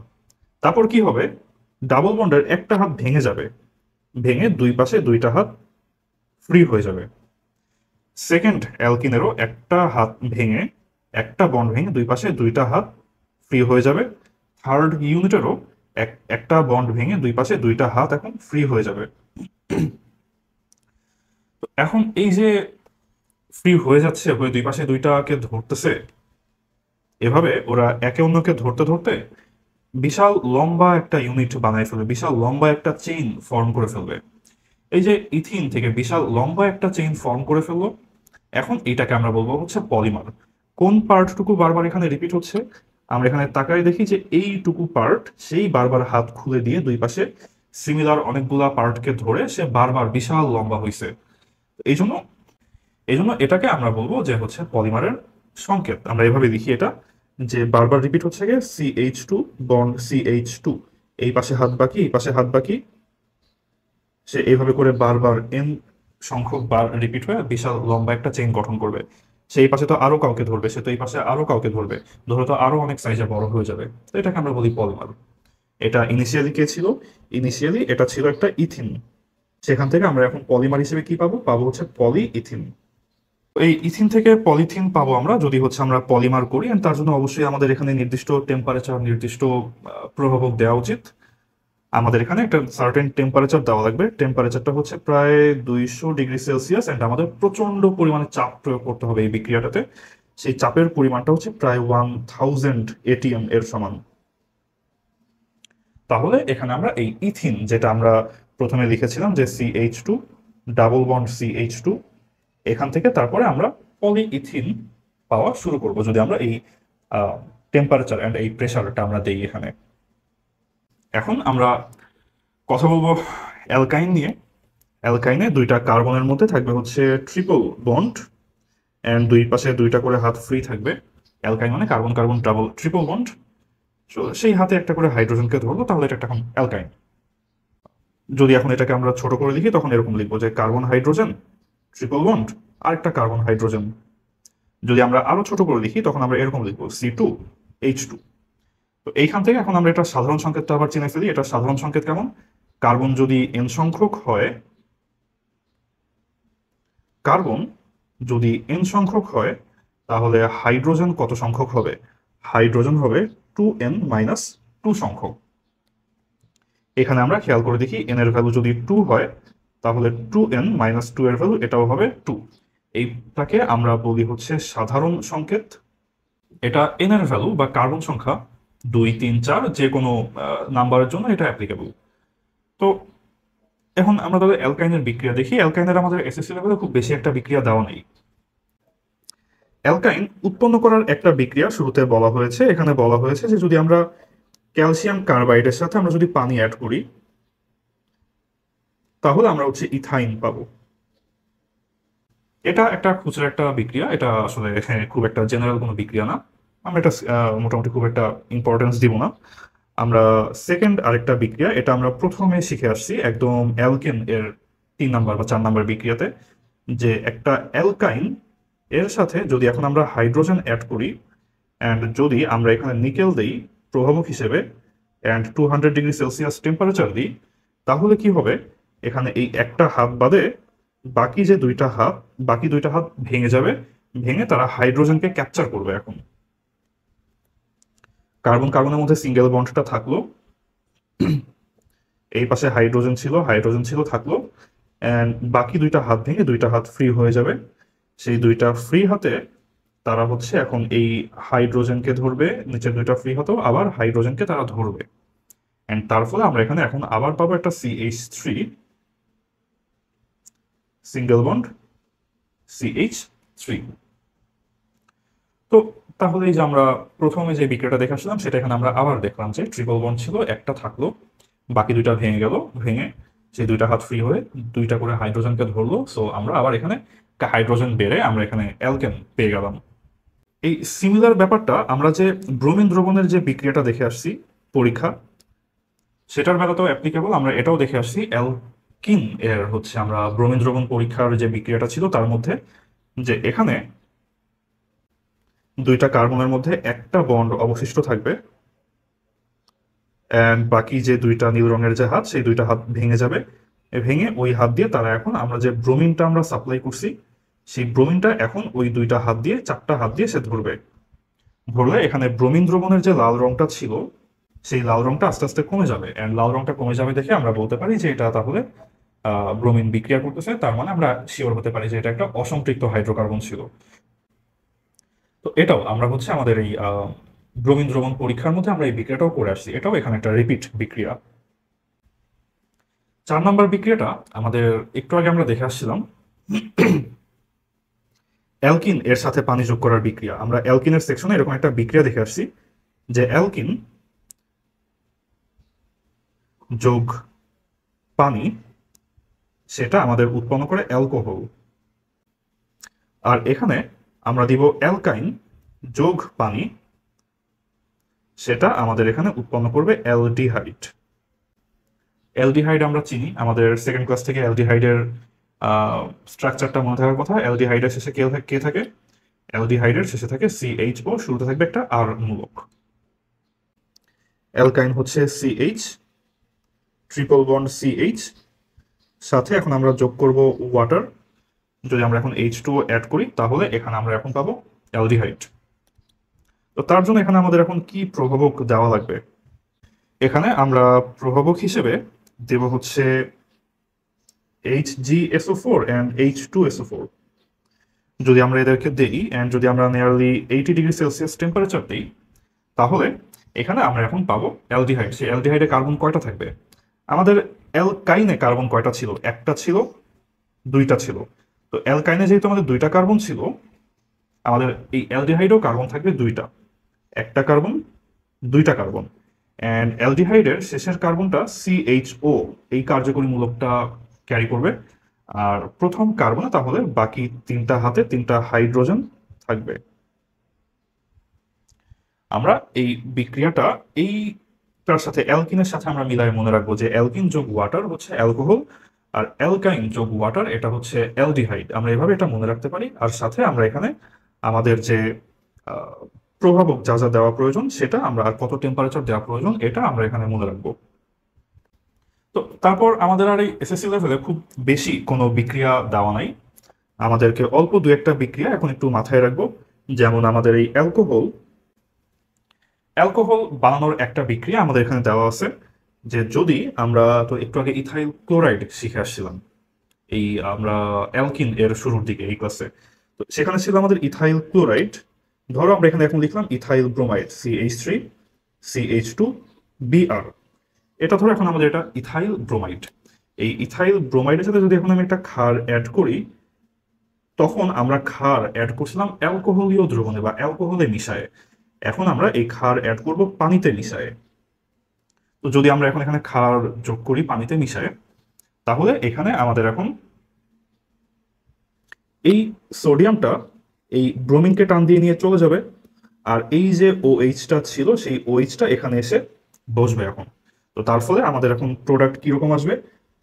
তারপর কি হবে, ডাবল বন্ডের একটা হাত ভেঙে যাবে, ভেঙে দুই পাশে দুইটা হাত ফ্রি হয়ে যাবে। সেকেন্ড অ্যালকিনেরও একটা হাত ভেঙে, একটা বন্ড ভেঙে দুই পাশে দুইটা হাত ফ্রি হয়ে যাবে। থার্ড ইউনিটেরও একটা বন্ড ভেঙে দুই পাশে দুইটা হাত এখন ফ্রি হয়ে যাবে। তো এখন এই যে ফ্রি হয়ে যাচ্ছে, হয়ে দুই পাশে দুইটাকে ধরতেছে, এভাবে ওরা একে অন্যকে ধরতে ধরতে বিশাল লম্বা একটা ইউনিট বানায় ফেলবে, বিশাল লম্বা একটা চেইন ফর্ম করে ফেলবে। এই যে ইথিন থেকে বিশাল লম্বা একটা চেইন ফর্ম করে ফেললো, এখন এটাকে আমরা বলবো হচ্ছে পলিমার। কোন পার্টটুকু বারবার এখানে রিপিট হচ্ছে, আমরা এখানে তাকায় দেখি যে এইটুকু পার্ট সেই বারবার হাত খুলে দিয়ে দুই পাশে সিমিলার অনেকগুলা পার্টকে ধরে সে বারবার বিশাল লম্বা হয়েছে। এই জন্য এটাকে আমরা বলবো যে হচ্ছে পলিমারের সংকেত। আমরা এভাবে লিখি এটা, যে বারবার রিপিট হচ্ছে গিয়ে CH2 বন্ড CH2, এই পাশে হাত বাকি, এই পাশে হাত বাকি, সে এইভাবে করে বারবার n সংখ্যক বার রিপিট হয়ে বিশাল লম্বা একটা চেইন গঠন করবে। সেই পাশে তো আরো কাউকে ধরবে, সে তো এই পাশে আরো কাউকে ধরবে, ধরে তো আরো অনেক সাইজে বড় হয়ে যাবে। তো এটাকে আমরা বলি পলিমার। এটা ইনিশিয়ালি কে ছিল, ইনিশিয়ালি এটা ছিল একটা ইথিন। সেখান থেকে আমরা এখন পলিমার হিসেবে কি পাবো, পাবো হচ্ছে পলি ইথিন। এই ইথিন থেকে পলিথিন পাবো আমরা যদি হচ্ছে আমরা পলিমার করি, and তার জন্য অবশ্যই আমাদের এখানে নির্দিষ্ট টেম্পারেচার, নির্দিষ্ট প্রভাবক দেওয়া উচিত। আমাদের এখানে একটা সার্টেন টেম্পারেচার দেওয়া লাগবে, টেম্পারেচারটা হচ্ছে প্রায় 200°C, এন্ড আমাদের প্রচন্ড পরিমাণে চাপ প্রয়োগ করতে হবে এই বিক্রিয়াটাতে। সেই চাপের পরিমাণটা হচ্ছে প্রায় 1000 ATM এর সমান। তাহলে এখানে আমরা এই ইথিন, যেটা আমরা প্রথমে লিখেছিলাম যে CH2 ডাবল বন্ড CH2, এখান থেকে তারপরে আমরা পলিইথিন পাওয়া শুরু করব যদি আমরা এই টেম্পারেচার অ্যান্ড এই প্রেশারটা আমরা দেই এখানে। এখন আমরা কথা বলবো অ্যালকাইন নিয়ে। অ্যালকাইনে দুইটা কার্বনের মধ্যে থাকবে হচ্ছে ট্রিপল বন্ড, অ্যান্ড দুই পাশে দুইটা করে হাত ফ্রি থাকবে। অ্যালকাইন মানে carbon carbon double triple bond. সেই হাতে একটা করে হাইড্রোজেনকে ধরবো, তাহলে এটা একটা এখন অ্যালকাইন। যদি এখন এটাকে আমরা ছোট করে লিখি তখন এরকম লিখবো যে কার্বন হাইড্রোজেন ট্রিপল বন্ড আর একটা কার্বন হাইড্রোজেন। যদি আমরা আরো ছোট করে লিখি তখন আমরা এরকম লিখবো C2H2। তো এইখান থেকে এখন আমরা এটা সাধারণ সংকেতটা আবার চিনে ফেলি। এটা সাধারণ সংকেত কেমন, কার্বন যদি n সংখ্যক হয়, কার্বন যদি n সংখ্যক হয়, তাহলে হাইড্রোজেন কত সংখ্যক হবে, হাইড্রোজেন হবে 2n-2 সংখ্যক। এখানে আমরা খেয়াল করে দেখি n এর ভ্যালু যদি 2 হয়, তাহলে 2n-2 এর ভ্যালু এটাও হবে 2। এইটাকে আমরা বলি হচ্ছে সাধারণ সংকেত। এটা n এর ভ্যালু বা কার্বন সংখ্যা 2, 3, 4 যে কোনো নাম্বারের জন্য এটা অ্যাপ্লিকেবল। তো এখন আমরা তাহলে অ্যালকাইনের বিক্রিয়া দেখি। অ্যালকাইনের আমাদের এসএসসি লেভেলে খুব বেশি একটা বিক্রিয়া দেওয়া নেই। অ্যালকাইন উৎপন্ন করার একটা বিক্রিয়া শুরুতে বলা হয়েছে, এখানে বলা হয়েছে যে যদি আমরা ক্যালসিয়াম কার্বাইডের সাথে আমরা যদি পানি অ্যাড করি, তাহলে আমরা হচ্ছে ইথাইন পাবো। এটা একটা খুচরা একটা বিক্রিয়া, এটা আসলে খুব একটা জেনারেল কোনো বিক্রিয়া না, আমরা এটা মোটামুটি খুব একটা ইম্পর্টেন্স দিব না। আমরা সেকেন্ড আরেকটা বিক্রিয়া, এটা আমরা প্রথমে শিখে আসছি একদম অ্যালকেন এর 3 নাম্বার বা 4 নাম্বার বিক্রিয়াতে, যে একটা অ্যালকাইন এর সাথে যদি এখন আমরা হাইড্রোজেন অ্যাড করি, অ্যান্ড যদি আমরা এখানে নিকেল দিই প্রভাবক হিসেবে, অ্যান্ড 200°C টেম্পারেচার দিই, তাহলে কি হবে, এখানে এই একটা হাত বাদে বাকি যে দুইটা হাত ভেঙে যাবে, ভেঙে তারা হাইড্রোজেনকে ক্যাপচার করবে। এখন কার্বন কার্বনের মধ্যে সিঙ্গেল বন্ডটা থাকলো, এই পাশে হাইড্রোজেন ছিল থাকলো, অ্যান্ড বাকি দুইটা হাত ভেঙে দুইটা হাত ফ্রি হয়ে যাবে। সেই দুইটা ফ্রি হাতে তারা হচ্ছে এখন এই হাইড্রোজেনকে ধরবে, নিচের দুইটা ফ্রি হাতেও আবার হাইড্রোজেনকে তারা ধরবে, অ্যান্ড তার ফলে আমরা এখানে এখন আবার পাবো একটা CH3 সিঙ্গেল বন্ড CH3। তো তাহলে এই যে আমরা প্রথমে যে বিক্রিয়াটা দেখে আসলাম সেটা এখানে আমরা আবার দেখলাম যে ট্রিপল বন্ড ছিল, একটা থাকলো, বাকি দুইটা ভেঙে গেল, ভেঙে সেই দুইটা হাত ফ্রি হয়ে দুইটা করে হাইড্রোজেনকে ধরলো। সো আমরা আবার এখানে হাইড্রোজেন বেড়ে আমরা এখানে অ্যালকেন পেয়ে গেলাম। এই সিমিলার ব্যাপারটা আমরা যে ব্রোমিন দ্রবণের যে বিক্রিয়াটা দেখে আসছি পরীক্ষা, সেটার বেলাতেও অ্যাপ্লিকেবল। আমরা এটাও দেখে আসছি অ্যালকিন এর হচ্ছে আমরা ব্রোমিন দ্রবণ পরীক্ষার যে বিক্রিয়াটা ছিল তার মধ্যে, যে এখানে দুইটা কার্বনের মধ্যে একটা বন্ড অবশিষ্ট থাকবে, অ্যান্ড বাকি যে দুইটা নীল রঙের যে হাত, সেই দুইটা হাত ভেঙে যাবে। ভেঙে ওই হাত দিয়ে তারা এখন আমরা যে ব্রোমিনটা আমরা সাপ্লাই করছি, সেই ব্রোমিনটা এখন ওই দুইটা হাত দিয়ে, চারটা হাত দিয়ে সে ধরবে। ধরলে এখানে ব্রোমিন দ্রবণের যে লাল রংটা ছিল, সেই লাল রংটা আস্তে আস্তে কমে যাবে, অ্যান্ড লাল রংটা কমে যাবে দেখে আমরা বলতে পারি যে এটা তাহলে ব্রোমিন বিক্রিয়া করতেছে। তার মানে আমরা শিওর হতে পারি যে এটা একটা অসম্পৃক্ত হাইড্রোকার্বন ছিল। তো এটাও আমরা হচ্ছে আমাদের এই ব্রোমিন দ্রবণ পরীক্ষার মধ্যে আমরা এই বিক্রিয়াটাও করে আসছি, এটাও এখানে একটা রিপিট বিক্রিয়া। 4 নম্বর বিক্রিয়াটা আমাদের একটু আগে আমরা দেখে আসছিলাম অ্যালকিন এর সাথে পানি যোগ করার বিক্রিয়া। আমরা অ্যালকিনের সেকশনে এরকম একটা বিক্রিয়া দেখে আসছি যে অ্যালকিন যোগ পানি, সেটা আমাদের উৎপন্ন করে অ্যালকোহল। আর এখানে আমরা দিব অ্যালকাইন যোগ পানি, সেটা আমাদের এখানে উৎপন্ন করবে অ্যালডিহাইড। অ্যালডিহাইড আমরা চিনি, আমাদের সেকেন্ড ক্লাস থেকে অ্যালডিহাইডের স্ট্রাকচারটা মনে থাকার কথা। অ্যালডিহাইডের শেষে কে থাকে? অ্যালডিহাইডের শেষে থাকে CHO, শুরুতে থাকবে একটা আর মূলক। অ্যালকাইন হচ্ছে CH, ট্রিপল বন্ড CH, সাথে এখন আমরা যোগ করব ওয়াটার। যদি আমরা এখন H2O অ্যাড করি তাহলে এখানে আমরা এখন পাবো অ্যালডিহাইড। তো তার জন্য এখানে আমাদের এখন কি প্রভাবক দেওয়া লাগবে? এখানে আমরা প্রভাবক হিসেবে দেব হচ্ছে HgSO4 and H2SO4। যদি আমরা এদেরকে দেই অ্যান্ড যদি আমরা নিয়ারলি 80 ডিগ্রি সেলসিয়াস টেম্পারেচার দিই, তাহলে এখানে আমরা এখন পাবো অ্যালডিহাইড। সেই অ্যালডিহাইডে কার্বন কয়টা থাকবে? আমাদের অ্যালকাইনে কার্বন কয়টা ছিল? একটা ছিল, দুইটা ছিল। তো অ্যালকাইনে যেহেতু আমাদের দুইটা কার্বন ছিল, আমাদের এই অ্যালডিহাইডেও কার্বন থাকবে দুইটা, একটা কার্বন, দুইটা কার্বন। অ্যান্ড অ্যালডিহাইডের শেষের কার্বনটা CHO, এই কার্যকরী মূলকটা ক্যারি করবে। আর প্রথম কার্বনে তাহলে বাকি তিনটা হাতে তিনটা হাইড্রোজেন থাকবে। আমরা এই বিক্রিয়াটা এইটার সাথে অ্যালকিনের সাথে আমরা মিলাই মনে রাখবো যে অ্যালকিন যোগ ওয়াটার হচ্ছে অ্যালকোহল, আর অ্যালকাইন যোগ ওয়াটার এটা হচ্ছে অ্যালডিহাইড। আমরা এভাবে এটা মনে রাখতে পারি। আর সাথে আমরা এখানে আমাদের যে প্রভাবক যা যা দেওয়া প্রয়োজন সেটা আমরা, আর কত টেম্পারেচার দেওয়া প্রয়োজন এটা আমরা এখানে মনে রাখবো। তো তারপর আমাদের আর এই SSC লেভেলে খুব বেশি কোনো বিক্রিয়া দেওয়া নাই, আমাদেরকে অল্প দু একটা বিক্রিয়া এখন একটু মাথায় রাখবো। যেমন আমাদের এই অ্যালকোহল বানানোর একটা বিক্রিয়া আমাদের এখানে দেওয়া আছে, যে যদি আমরা তো একটু আগে ইথাইল ক্লোরাইড শিখে আসছিলাম এই আমরা অ্যালকিন এর শুরুর দিকে এই ক্লাসে, তো সেখানে ছিল আমাদের ইথাইল ক্লোরাইড। ধরো আমরা এখানে এখন লিখলাম ethyl bromide CH3 CH2 Br, এটা ধরো এখন আমাদের এটা ইথাইল ব্রোমাইড। এই ইথাইল ব্রোমাইডের সাথে যদি এখন আমি একটা ক্ষার অ্যাড করি, তখন আমরা ক্ষার অ্যাড করছিলাম অ্যালকোহলীয় দ্রবণে বা অ্যালকোহলে মিশায়। এখন আমরা এই ক্ষার অ্যাড করব পানিতে মিশায়। তো যদি আমরা এখন এখানে ক্ষার যোগ করি পানিতে মিশায়, তাহলে এখানে আমাদের এখন এই সোডিয়ামটা এই ব্রোমিনকে টান দিয়ে নিয়ে চলে যাবে, আর এই যে OH-টা ছিল সেই OH-টা এখানে এসে বসবে এখন। তো তার ফলে আমাদের এখন প্রোডাক্ট কিরকম আসবে?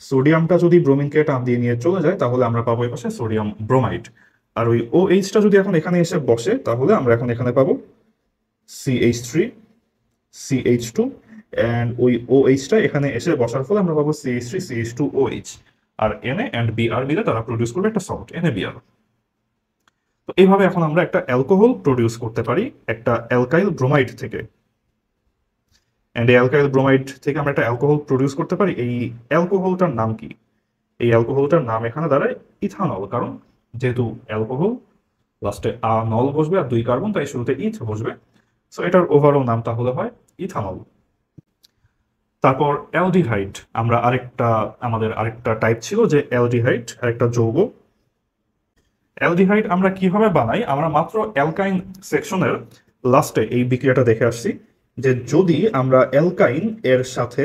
সোডিয়ামটা যদি ব্রোমিনকে টান দিয়ে নিয়ে চলে যায় তাহলে আমরা পাবো এই পাশে সোডিয়াম ব্রোমাইড, আর ওই OH-টা যদি এখন এখানে এসে বসে তাহলে আমরা এখন এখানে পাবো CH3 CH2 অ্যান্ড ওই ও এইচটা এখানে এসে বসার ফলে আমরা পাবো CH3 CH2OH, R Na and Br মিলে তারা প্রডিউস করবে একটা সল্ট NaBr। তো এইভাবে এখন আমরা একটা অ্যালকোহল প্রডিউস করতে পারি একটা অ্যালকাইল ব্রোমাইড থেকে। অ্যান্ড এই অ্যালকাইল ব্রোমাইড থেকে আমরা একটা অ্যালকোহল প্রডিউস করতে পারি। এই অ্যালকোহলটার নাম কি? এই অ্যালকোহলটার নাম এখানে দাঁড়ায় ইথানল, কারণ যেহেতু অ্যালকোহল লাস্টে নল বসবে আর 2 কার্বন, তাই শুরুতে ইথ বসবে। সো এটার ওভারঅল নাম তাহলে হয় ইথানল। তারপর অ্যালডিহাইড, আমাদের আরেকটা টাইপ ছিল যে অ্যালডিহাইড, আরেকটা যৌগ। অ্যালডিহাইড আমরা কিভাবে বানাই? আমরা মাত্র অ্যালকাইন সেকশনের লাস্টে এই বিক্রিয়াটা দেখে আসছি যে যদি আমরা অ্যালকাইন এর সাথে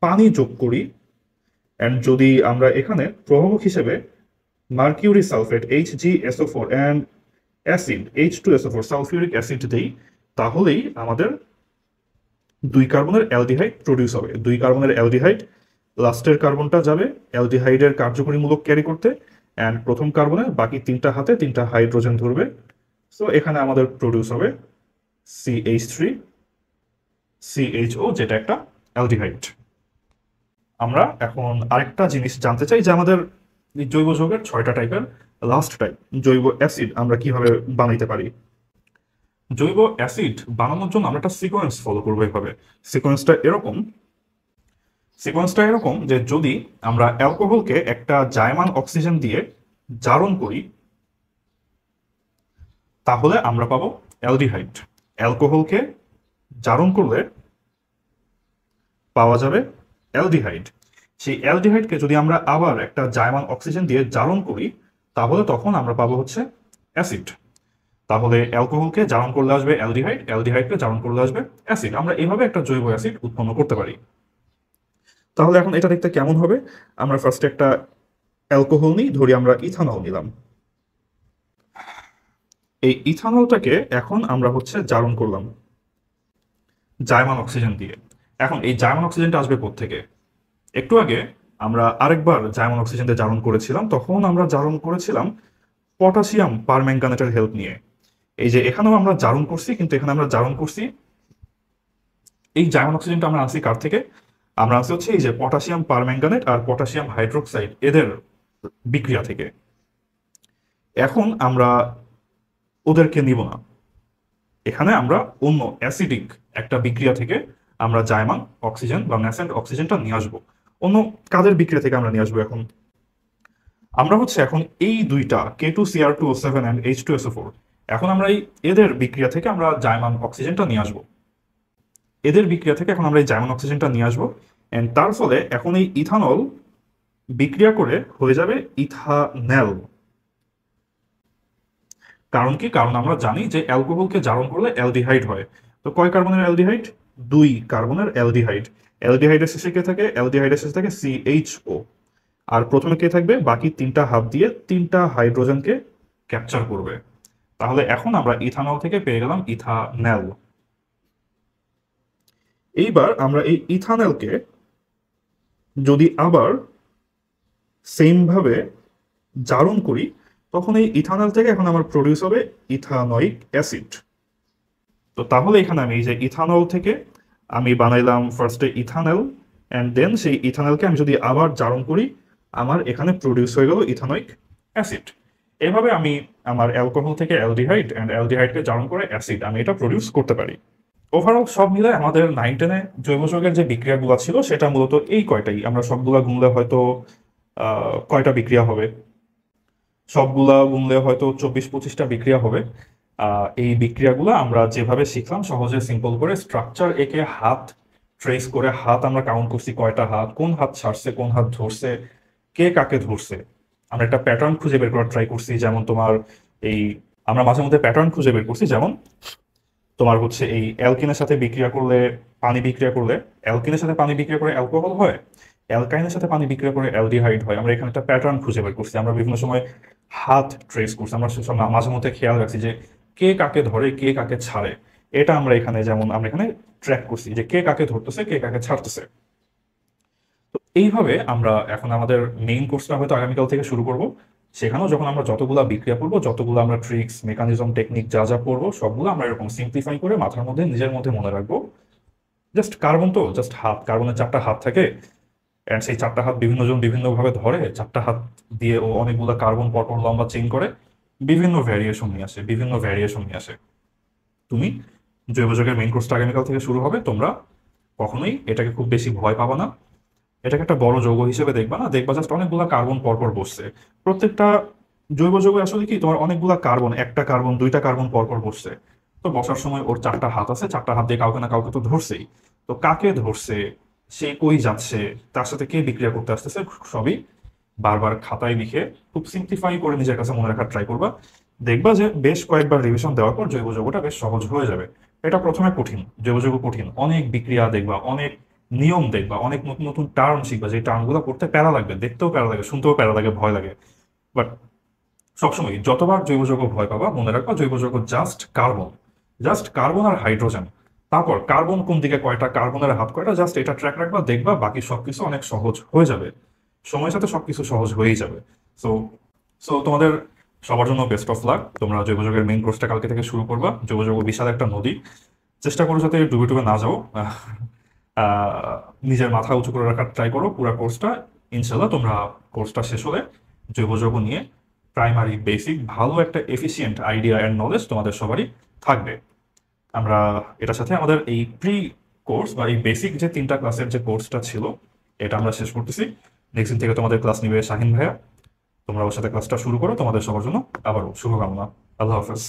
পানি যোগ করি, অ্যান্ড যদি আমরা এখানে প্রভাবক হিসেবে mercury sulphate HgSO4 and acid H2SO4 sulphuric acid দেই, তাহলেই আমাদের 2 কার্বনের অ্যালডিহাইড প্রডিউস হবে। 2 কার্বনের অ্যালডিহাইড, লাস্টের কার্বনটা যাবে অ্যালডিহাইডের কার্যকরীমূলক ক্যারি করতে, অ্যান্ড প্রথম কার্বনের বাকি 3টা হাতে 3টা হাইড্রোজেন ধরবে। সো এখানে আমাদের প্রডিউস হবে CH3CHO, যেটা একটা অ্যালডিহাইড। আমরা এখন আরেকটা জিনিস জানতে চাই যে আমাদের জৈব যৌগের 6টা টাইপের লাস্ট টাইপ জৈব অ্যাসিড আমরা কিভাবে বানাইতে পারি। জৈব অ্যাসিড বানানোর জন্য আমরা একটা সিকোয়েন্স ফলো করবো। এভাবে সিকোয়েন্সটা এরকম যে যদি আমরা অ্যালকোহলকে একটা জায়মান অক্সিজেন দিয়ে জারণ করি, তাহলে আমরা পাবো অ্যালডিহাইড। অ্যালকোহলকে জারণ করলে পাওয়া যাবে অ্যালডিহাইড। সেই অ্যালডিহাইডকে যদি আমরা আবার একটা জায়মান অক্সিজেন দিয়ে জারণ করি, তাহলে তখন আমরা পাবো হচ্ছে অ্যাসিড। তাহলে অ্যালকোহলকে জারণ করলে আসবে অ্যালডিহাইড, অ্যালডিহাইডকে জারণ করলে আসবে অ্যাসিড। আমরা এইভাবে একটা জৈব অ্যাসিড উৎপন্ন করতে পারি। তাহলে এখন এটা দেখতে কেমন হবে? আমরা ফার্স্টে একটা অ্যালকোহল নিই, ধরি আমরা ইথানল নিলাম। এই ইথানলটাকে এখন আমরা হচ্ছে জারণ করলাম জায়মান অক্সিজেন দিয়ে। এখন এই জায়মান অক্সিজেনটা আসবে কোত্থেকে? একটু আগে আমরা আরেকবার জায়মান অক্সিজেন দিয়ে জারণ করেছিলাম, তখন আমরা জারণ করেছিলাম পটাশিয়াম পারম্যাঙ্গানেটের হেল্প নিয়ে। এই যে এখানেও আমরা জারণ করছি, কিন্তু এখানে আমরা জারণ করছি এই জায়মান অক্সিজেনটা আমরা আনছি কার থেকে? আমরা আনছি হচ্ছে এই যে পটাশিয়াম পারম্যাঙ্গানেট আর পটাশিয়াম হাইড্রোক্সাইড, এদের বিক্রিয়া থেকে। এখন আমরা ওদেরকে নিব না, এখানে আমরা অন্য অ্যাসিডিক একটা বিক্রিয়া থেকে আমরা জায়মান অক্সিজেন বা ন্যাসেন্ট অক্সিজেনটা নিয়ে আসবো। অন্য কাজের বিক্রিয়া থেকে আমরা নিয়ে আসবো। আমরা হচ্ছে এখন এই দুইটা K2Cr2O7 and H2SO4, এখন আমরা এদের বিক্রিয়া থেকে আমরা জায়মান অক্সিজেনটা নিয়ে আসবো। এদের বিক্রিয়া থেকে এখন আমরা এই জায়মান অক্সিজেনটা নিয়ে আসবো, এন্ড তার ফলে এখন এই ইথানল বিক্রিয়া করে হয়ে যাবে ইথানেল। কারণ কি? কারণ আমরা জানি যে অ্যালকোহলকে জারণ করলে অ্যালডিহাইড হয়। তো কয় কার্বনের অ্যালডিহাইড? 2 কার্বনের অ্যালডিহাইড। অ্যালডিহাইডের শেষে কে থাকে? অ্যালডিহাইডের শেষে থাকে CHO। আর প্রথমে কে থাকবে? বাকি 3টা হাত দিয়ে 3টা হাইড্রোজেনকে ক্যাপচার করবে। তাহলে এখন আমরা ইথানল থেকে পেয়ে গেলাম ইথানেল। এইবার আমরা এই ইথানেলকে যদি আবার সেম ভাবে জারণ করি, তখন এই ইথানল থেকে এখন আমার প্রডিউস হবে ইথানোয়িক অ্যাসিড। তো তাহলে এখানে আমি এই যে ইথানল থেকে আমি বানাইলাম ফার্স্টে ইথানেল, অ্যান্ড দেন সেই ইথানেলকে আমি যদি আবার জারণ করি, আমার এখানে প্রডিউস হয়ে গেল ইথানোয়িক অ্যাসিড। এভাবে আমি আমার অ্যালকোহল থেকে অ্যালডিহাইড অ্যান্ড অ্যালডিহাইডকে জারণ করে অ্যাসিড আমি এটা প্রডিউস করতে পারি। ওভারঅল সব মিলে আমাদের 9-10-এ জৈব যৌগের যে বিক্রিয়াগুলো ছিল সেটা মূলত এই কয়টাই। আমরা সবগুলা গুনলে হয়তো কয়টা বিক্রিয়া হবে? সবগুলা গুনলে হয়তো 24-25টা বিক্রিয়া হবে। এই বিক্রিয়াগুলো আমরা যেভাবে শিখলাম সহজে সিম্পল করে স্ট্রাকচার একে হাত ট্রেস করে হাত আমরা কাউন্ট করছি কয়টা হাত, কোন হাত ছাড়ছে কোন হাত ধরছে, কে কাকে ধরছে, আমরা একটা প্যাটার্ন খুঁজে বের করার ট্রাই করছি। যেমন তোমার এই আমরা মাঝে মধ্যে প্যাটার্ন খুঁজে বের করছি, যেমন তোমার হচ্ছে এই অ্যালকিনের সাথে বিক্রিয়া করলে পানি বিক্রিয়া করলে অ্যালকিনের সাথে পানি বিক্রিয়া করে অ্যালকোহল হয়, অ্যালকাইনের সাথে পানি বিক্রিয়া করে অ্যালডিহাইড হয়। আমরা এখানে একটা প্যাটার্ন খুঁজে বের করছি, আমরা বিভিন্ন সময় হাত ট্রেস করছি, আমরা মাঝে মধ্যে খেয়াল রাখছি যে কে কাকে ধরে কে কাকে ছাড়ে। এটা আমরা এখানে যেমন আমরা এখানে ট্র্যাক করছি যে কে কাকে ধরতেছে কে কাকে ছাড়তেছে। তো এইভাবে আমরা এখন আমাদের মেইন কোর্সটা হয়তো আগামীকাল থেকে শুরু করব। সেখানেও যখন আমরা যতগুলা বিক্রিয়া পড়বো, যতগুলো আমরা ট্রিক্স মেকানিজম টেকনিক যা যা পড়বো, সবগুলো আমরা এরকম সিম্পলিফাই করে মাথার মধ্যে নিজের মধ্যে মনে রাখবো। জাস্ট কার্বন তো জাস্ট হাত, কার্বনের 4টা হাত থাকে, অ্যান্ড সেই 4টা হাত বিভিন্ন জন বিভিন্নভাবে ধরে, 4টা হাত দিয়ে ও অনেকগুলো কার্বন পরপর লম্বা চেইন করে বিভিন্ন ভ্যারিয়েশন নিয়ে আসে। তুমি জৈব যৌগের মেইন কোর্সটা আগামীকাল থেকে শুরু হবে, তোমরা কখনোই এটাকে খুব বেশি ভয় পাবা না, এটাকে একটা বড় যৌগ হিসেবে দেখবা না, দেখবা জাস্ট অনেকগুলা কার্বন পরপর বসছে। প্রত্যেকটা জৈব যৌগে আসলে কি তোমার অনেকগুলা কার্বন, একটা কার্বন, দুইটা কার্বন পরপর বসছে। তো বসার সময় ওর 4টা হাত আছে, 4টা হাত দিয়ে কাউকে না কাউকে তো ধরছেই। তো কাকে ধরছে, সে কই যাচ্ছে, তার সাথে কে বিক্রিয়া করতে আসতেছে, সবই বারবার খাতায় লিখে খুব সিম্পলিফাই করে নিজের কাছে মনে রাখার ট্রাই করবা। দেখবা যে বেশ কয়েকবার রিভিশন দেওয়ার পর জৈব যৌগটা বেশ সহজ হয়ে যাবে। এটা প্রথমে কঠিন, জৈব যৌগ কঠিন, অনেক বিক্রিয়া দেখবা, অনেক নিয়ম দেখবা, অনেক নতুন নতুন টার্ম শিখবা, যে টার্মগুলো পড়তে প্যারা লাগবে, দেখতেও প্যারা লাগে, শুনতেও প্যারা লাগে, ভয় লাগে। বাট সবসময় যতবার জৈব যৌগ ভয় পাবা, মনে রাখবা জৈব যৌগ জাস্ট কার্বন, জাস্ট কার্বন আর হাইড্রোজেন। তারপর কার্বন কোন দিকে কয়টা, কার্বনের হাত কয়টা, জাস্ট এটা ট্র্যাক রাখবা, দেখবা বাকি সবকিছু অনেক সহজ হয়ে যাবে। সময়ের সাথে সবকিছু সহজ হয়েই যাবে। সো সো তোমাদের সবার জন্য বেস্ট অফ লাক। তোমরা জৈব যৌগের মেইন কোর্সটা কালকে থেকে শুরু করবা। জৈব যৌগ বিশাল একটা নদী, চেষ্টা করো যাতে ডুবে ডুবে না যাও। আহ, নিজের মাথা উঁচু করে রাখার ট্রাই করো পুরো কোর্সটা। ইনশাল্লাহ তোমরা কোর্সটা শেষ হলে জৈব যৌগ নিয়ে প্রাইমারি বেসিক ভালো একটা এফিসিয়েন্ট আইডিয়া অ্যান্ড নলেজ তোমাদের সবারই থাকবে। আমরা এটার সাথে আমাদের এই প্রি কোর্স বা এই বেসিক যে 3টা ক্লাসের যে কোর্সটা ছিল, এটা আমরা শেষ করতেছি। নেক্সট দিন থেকে তোমাদের ক্লাস নিবে শাহিন ভাইয়া। তোমরা ওর সাথে ক্লাসটা শুরু করো। তোমাদের সবার জন্য আবারও শুভকামনা। আল্লাহ হাফেজ।